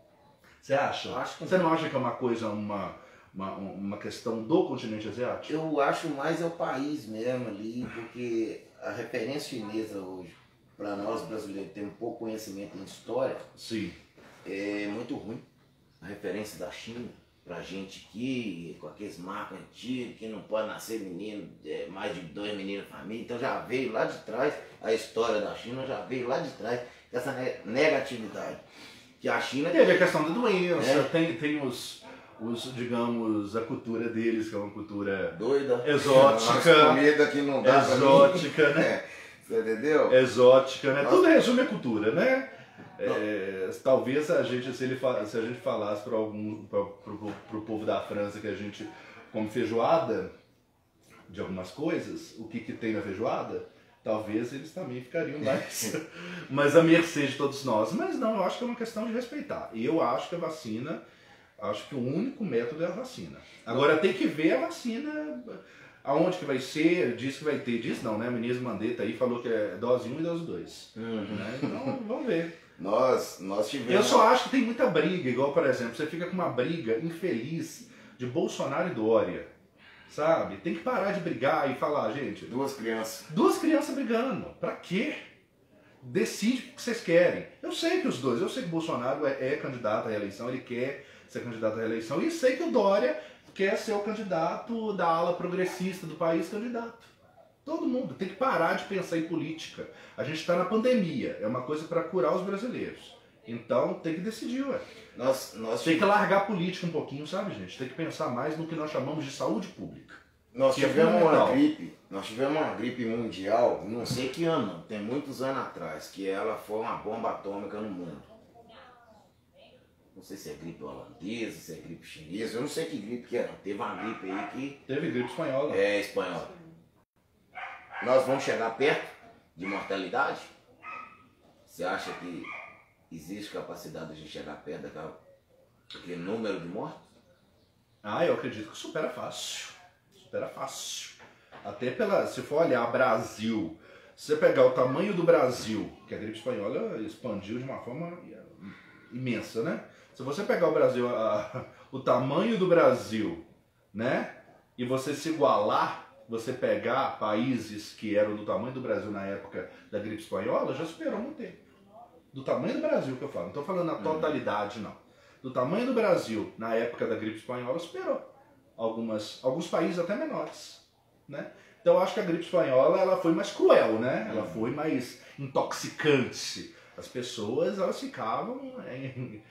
C: Você acha?
B: Acho que
C: Você não acha que é uma coisa, uma questão do continente asiático?
B: Eu acho mais é o país mesmo ali, porque a referência chinesa hoje, para nós brasileiros temos pouco conhecimento em história,
C: Sim.
B: é muito ruim. A referência da China, pra gente aqui, com aqueles marcos antigos, que não pode nascer menino, mais de 2 meninos na família, então já veio lá de trás, a história da China já veio lá de trás, essa negatividade. Que a China
C: Teve a questão da doença, tem os, digamos, a cultura deles, que é uma cultura
B: doida,
C: exótica,
B: comida que não dá
C: exótica, né?
B: Você entendeu?
C: Exótica, né?
B: Nossa.
C: Tudo resume a cultura, né? Talvez a gente, se a gente falasse para o povo da França que a gente come feijoada de algumas coisas, o que tem na feijoada, talvez eles também ficariam mais à mercê de todos nós. Mas não, eu acho que é uma questão de respeitar. E eu acho que a vacina, acho que o único método é a vacina. Agora tem que ver a vacina, aonde que vai ser, diz que vai ter, diz não, né? A ministra Mandetta aí falou que é dose 1 e dose 2. Né? Então vamos ver.
B: Nós tivemos...
C: Eu só acho que tem muita briga, igual, por exemplo, você fica com uma briga infeliz de Bolsonaro e Dória, sabe? Tem que parar de brigar e falar, gente...
B: Duas crianças
C: brigando, pra quê? Decide o que vocês querem. Eu sei que o Bolsonaro é candidato à reeleição, ele quer ser candidato à reeleição, e sei que o Dória quer ser o candidato da ala progressista do país, candidato. Todo mundo tem que parar de pensar em política. A gente está na pandemia, é uma coisa para curar os brasileiros. Então tem que decidir, ué. Tem que largar a política um pouquinho, sabe, gente? Tem que pensar mais no que nós chamamos de saúde pública.
B: Nós
C: que é
B: tivemos
C: fundamental.
B: uma gripe mundial, não sei que ano, tem muitos anos atrás, que ela foi uma bomba atômica no mundo. Não sei se é gripe holandesa, se é gripe chinesa, eu não sei que gripe que é, não. Teve uma gripe aí que...
C: Teve gripe espanhola.
B: É, espanhola. Nós vamos chegar perto de mortalidade? Você acha que existe capacidade de a gente chegar perto daquele número de mortos?
C: Eu acredito que supera fácil. Supera fácil. Até se for olhar Brasil, se você pegar o tamanho do Brasil, que a gripe espanhola expandiu de uma forma imensa, né? Se você pegar o Brasil, o tamanho do Brasil, né? E você se igualar, você pegar países que eram do tamanho do Brasil na época da gripe espanhola, já superou muito tempo. Do tamanho do Brasil que eu falo, não estou falando na totalidade, não. Do tamanho do Brasil na época da gripe espanhola, superou. Alguns países até menores, né? Então eu acho que a gripe espanhola ela foi mais cruel, né? Ela foi mais intoxicante. As pessoas elas ficavam em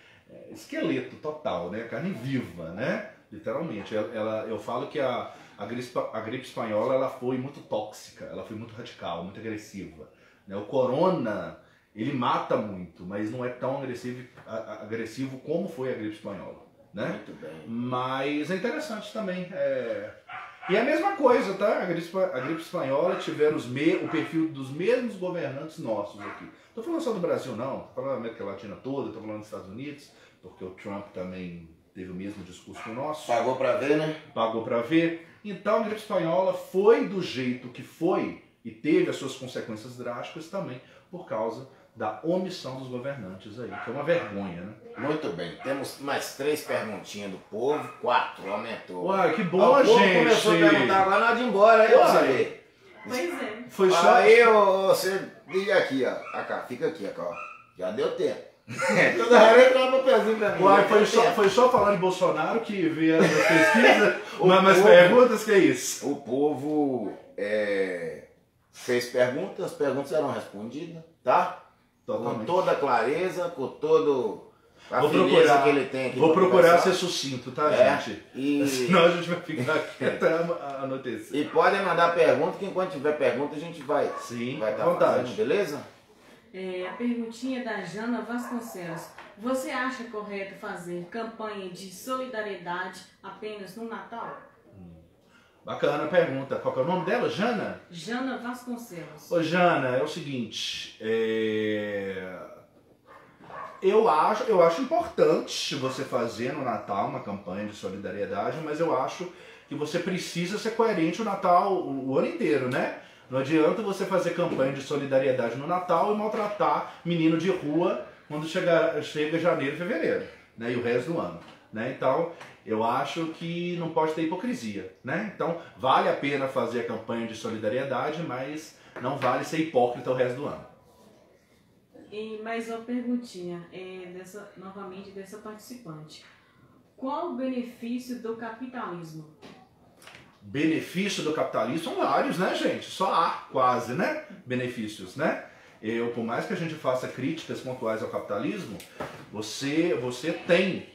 C: esqueleto total, né? Carne viva, né? Literalmente. Eu falo que a gripe espanhola ela foi muito tóxica, ela foi muito radical, muito agressiva. Né? O corona, ele mata muito, mas não é tão agressivo como foi a gripe espanhola. Né?
B: Muito bem.
C: Mas é interessante também. E é a mesma coisa, tá? A gripe espanhola tiveram o perfil dos mesmos governantes nossos aqui. Tô falando só do Brasil, não. Tô falando da América Latina toda, tô falando dos Estados Unidos, porque o Trump também teve o mesmo discurso que o nosso.
B: Pagou pra ver, né?
C: Pagou pra ver. Então a gripe espanhola foi do jeito que foi e teve as suas consequências drásticas também por causa da omissão dos governantes aí, que é uma vergonha, né?
B: Muito bem, temos mais 3 perguntinhas do povo, 4, aumentou.
C: Uai, que bom, gente!
B: O povo começou a perguntar agora na hora de ir embora, aí pra você ver.
A: Pois é.
C: Foi só...
B: Aí você liga aqui, ó. Fica aqui, ó. Já deu tempo. Toda hora eu entrava pezinho pra mim.
C: Uai, foi só falar de Bolsonaro que vieram as pesquisas, mas perguntas, que é isso?
B: O povo fez perguntas, as perguntas serão respondidas, tá?
C: Totalmente.
B: Com toda clareza, com todo A
C: Vou
B: fineza
C: procurar,
B: que ele tem aqui
C: vou
B: pra
C: procurar
B: conversar.
C: ser sucinto, tá,
B: É,
C: gente?
B: e-
C: Senão a gente vai ficar aqui até anoitecer.
B: E podem mandar pergunta, que enquanto tiver pergunta a gente vai
C: Sim,
B: vai
C: à
B: tá
C: vontade.
B: fazendo, beleza?
A: A perguntinha da Jana Vasconcelos. Você acha correto fazer campanha de solidariedade apenas no Natal?
C: Bacana a pergunta. Qual que é o nome dela? Jana?
A: Jana Vasconcelos.
C: Ô Jana, é o seguinte, eu acho importante você fazer no Natal uma campanha de solidariedade, mas eu acho que você precisa ser coerente o Natal o ano inteiro, né? Não adianta você fazer campanha de solidariedade no Natal e maltratar menino de rua quando chega janeiro e fevereiro, né? E o resto do ano, né? Então, eu acho que não pode ter hipocrisia, né? Então, vale a pena fazer a campanha de solidariedade, mas não vale ser hipócrita o resto do ano.
A: E mais uma perguntinha, novamente dessa participante. Qual o benefício do capitalismo?
C: Benefício do capitalismo são vários, né, gente? Só há quase, né? Benefícios, né? Por mais que a gente faça críticas pontuais ao capitalismo, você tem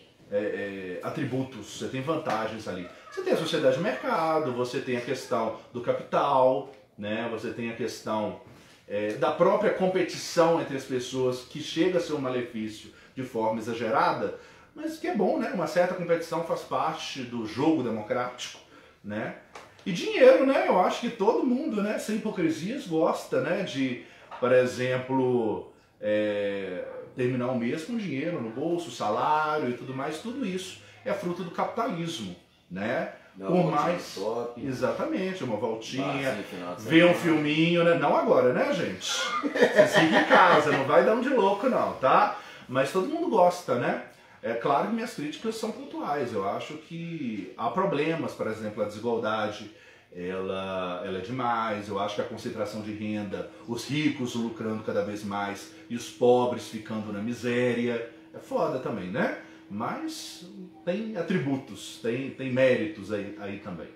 C: atributos, você tem vantagens ali. Você tem a sociedade de mercado, você tem a questão do capital, né? Você tem a questão da própria competição entre as pessoas, que chega a ser um malefício de forma exagerada, mas que é bom, né? Uma certa competição faz parte do jogo democrático, né? E dinheiro, né? Eu acho que todo mundo, né, sem hipocrisias, gosta, né, de, por exemplo, terminar o mês com dinheiro no bolso, salário e tudo mais. Tudo isso é fruto do capitalismo, né? Por mais...
B: Top,
C: Exatamente, uma voltinha,
B: barzinho, final de
C: ver um
B: semana.
C: filminho, né? Não agora, né, gente? Você fica em casa, não vai dar um de louco não, tá? Mas todo mundo gosta, né? É claro que minhas críticas são pontuais. Eu acho que há problemas, por exemplo, a desigualdade, ela é demais. Eu acho que a concentração de renda, os ricos lucrando cada vez mais e os pobres ficando na miséria, é foda também, né? Mas tem atributos, tem méritos aí também.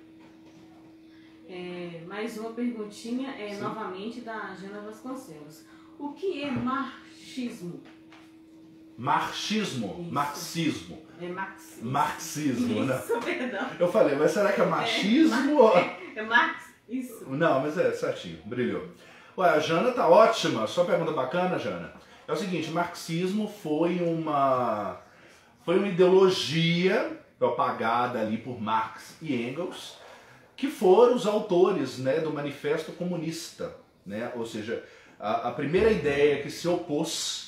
A: Mais uma perguntinha, novamente da Jana Vasconcelos. O que é marxismo?
C: Marxismo,
A: Isso.
C: marxismo.
A: Marxismo.
C: Marxismo, né?
A: Isso, perdão.
C: Eu falei, mas será que é machismo?
A: Marx, isso.
C: Não, mas é certinho, brilhou. Ué, a Jana tá ótima, só pergunta bacana, Jana. É o seguinte, marxismo foi uma ideologia propagada ali por Marx e Engels, que foram os autores, né, do Manifesto Comunista, né? Ou seja, a primeira ideia que se opôs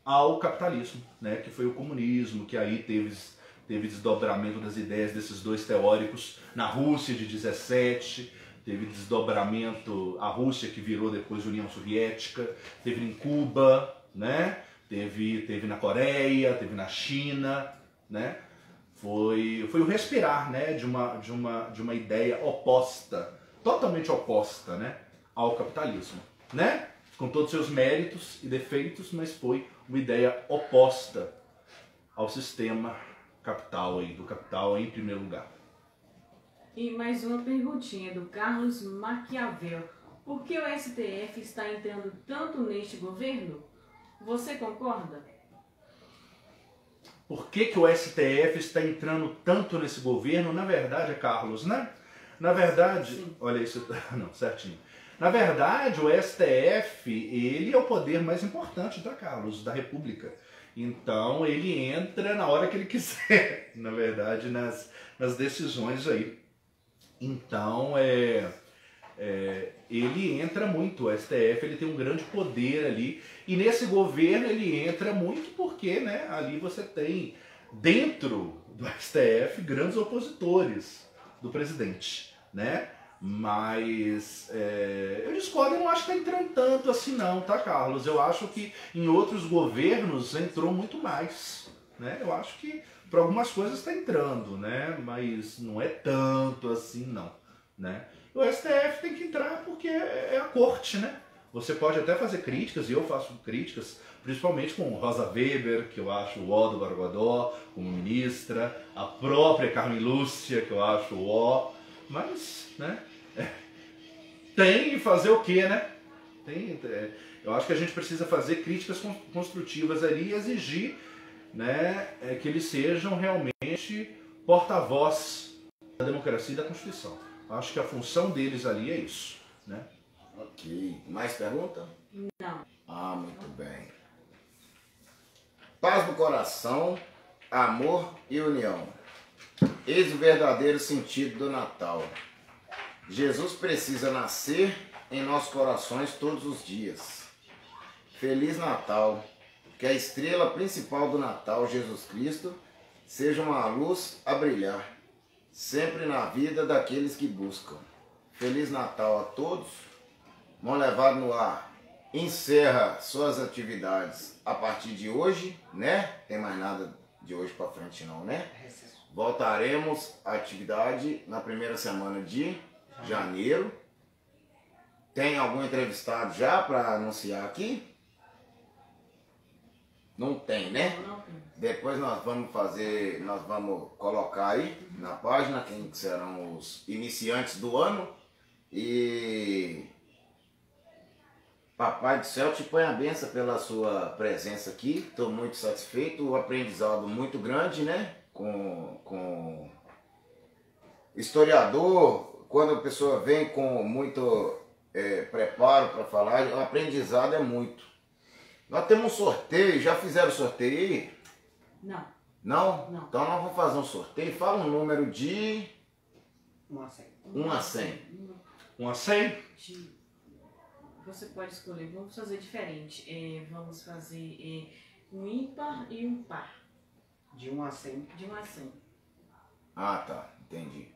C: ao capitalismo, né, que foi o comunismo, que aí teve desdobramento das ideias desses dois teóricos na Rússia de 17, teve desdobramento, a Rússia que virou depois União Soviética, teve em Cuba, né, teve na Coreia, teve na China, né, foi o respirar, né, de uma ideia oposta, totalmente oposta, né, ao capitalismo, né, com todos os seus méritos e defeitos, mas foi uma ideia oposta ao sistema capital aí, do capital em primeiro lugar.
A: E mais uma perguntinha do Carlos Maquiavel. Por que o STF está entrando tanto neste governo? Você concorda?
C: Por que o STF está entrando tanto nesse governo? Na verdade, Carlos, né? Na verdade,
A: Sim.
C: olha isso, não, certinho. Na verdade, o STF, ele é o poder mais importante, tá, Carlos, da República. Então, ele entra na hora que ele quiser, na verdade, nas decisões aí. Então, ele entra muito, o STF, ele tem um grande poder ali. E nesse governo ele entra muito porque, né, ali você tem, dentro do STF, grandes opositores do presidente, né? Mas eu discordo, eu não acho que está entrando tanto assim não, tá, Carlos? Eu acho que em outros governos entrou muito mais, né? Eu acho que para algumas coisas está entrando, né? Mas não é tanto assim não, né? O STF tem que entrar porque é a corte, né? Você pode até fazer críticas, e eu faço críticas, principalmente com Rosa Weber, que eu acho o ó do Borogodó, como ministra, a própria Carmen Lúcia, que eu acho o ó, mas, né? Tem que fazer o quê, né? Eu acho que a gente precisa fazer críticas construtivas ali e exigir né, que eles sejam realmente porta-voz da democracia e da Constituição. Acho que a função deles ali é isso, né?
B: Ok. Mais pergunta?
A: Não.
B: Ah, muito bem. Paz no coração, amor e união. Eis o verdadeiro sentido do Natal. Jesus precisa nascer em nossos corações todos os dias. Feliz Natal. Que a estrela principal do Natal, Jesus Cristo, seja uma luz a brilhar, sempre na vida daqueles que buscam. Feliz Natal a todos. Mão levada no ar. Encerra suas atividades a partir de hoje, né? Tem mais nada de hoje para frente não, né? Voltaremos à atividade na primeira semana de janeiro. Tem algum entrevistado já para anunciar aqui? Não tem, né?
A: Não tem.
B: Depois nós vamos colocar aí na página quem serão os iniciantes do ano. E Papai do Céu te põe a benção pela sua presença aqui. Estou muito satisfeito, o aprendizado muito grande, né? Com historiador, quando a pessoa vem com muito preparo para falar, o aprendizado é muito. Nós temos um sorteio, já fizeram sorteio aí?
A: Não.
B: Não?
A: Não.
B: Então nós vamos fazer um sorteio. Fala um número de
D: 1 a 100.
B: 1 a 100.
C: 1 a 100?
A: Você pode escolher. Vamos fazer diferente. Vamos fazer um ímpar e um par.
D: De 1 a 100.
A: De 1 a 100.
B: Ah, tá. Entendi.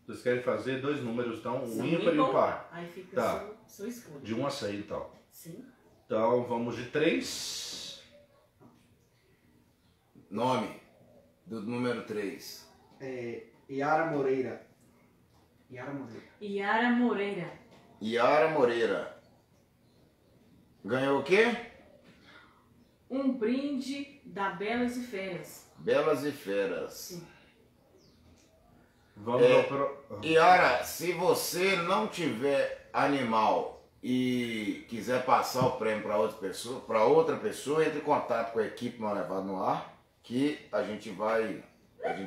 C: Vocês querem fazer dois números, então,
A: Sim,
C: um ímpar e um par.
A: Aí fica
C: Tá.
A: sua escolha.
C: De 1 a 100, então.
A: Sim.
C: Então, vamos de 3.
B: Nome do número 3.
D: Yara Moreira. Yara Moreira.
A: Yara Moreira.
B: Yara Moreira. Ganhou o quê?
A: Um brinde da Belas e Feras.
B: Belas e Feras.
A: Sim.
C: Vamos ao
B: Yara, se você não tiver animal e quiser passar o prêmio para outra pessoa, entre em contato com a equipe Mão Levada no Ar, que a gente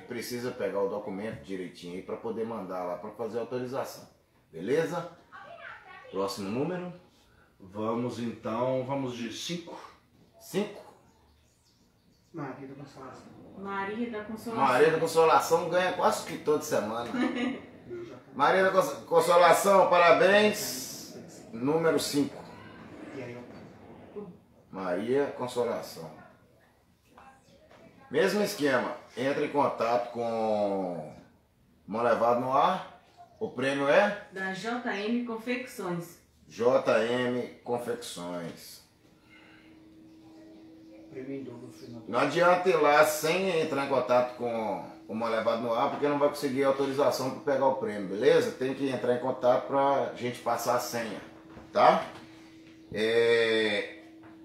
B: precisa pegar o documento direitinho aí para poder mandar lá para fazer a autorização. Beleza? Próximo número.
C: Vamos então, vamos de 5.
B: 5.
D: Maria da Consolação.
A: Maria da Consolação.
B: Maria da Consolação ganha quase que toda semana. Maria da Consolação, parabéns. Número 5.
D: E aí eu...
B: Maria Consolação. Mesmo esquema. Entre em contato com Mão Levada no Ar. O prêmio é
A: Da JM Confecções.
B: JM Confecções.
D: Prêmio em dobro final.
B: Não adianta ir lá sem entrar em contato com o Mão Levada no Ar, porque não vai conseguir autorização para pegar o prêmio, beleza? Tem que entrar em contato para a gente passar a senha, tá?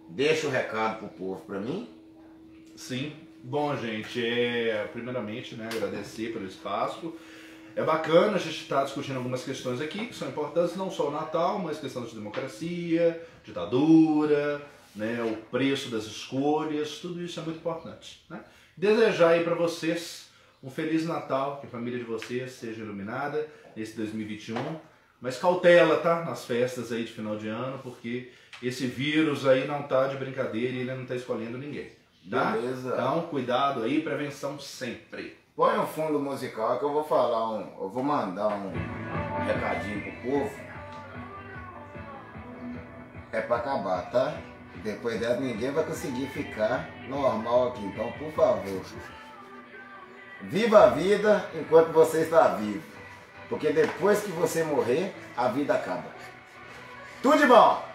B: Deixa o recado pro povo para mim.
C: Sim. Bom, gente, primeiramente, né, agradecer pelo espaço. É bacana a gente estar discutindo algumas questões aqui que são importantes, não só o Natal, mas questão de democracia, ditadura, né, o preço das escolhas, tudo isso é muito importante, né? Desejar aí para vocês um Feliz Natal, que a família de vocês seja iluminada nesse 2021, mas cautela, tá? Nas festas aí de final de ano, porque esse vírus aí não tá de brincadeira e ele não tá escolhendo ninguém, tá?
B: Beleza.
C: Então, cuidado aí, prevenção sempre.
B: Põe um fundo musical que eu vou falar eu vou mandar um recadinho pro povo. É pra acabar, tá? Depois dessa ninguém vai conseguir ficar normal aqui, então por favor. Viva a vida enquanto você está vivo. Porque depois que você morrer, a vida acaba. Tudo de bom!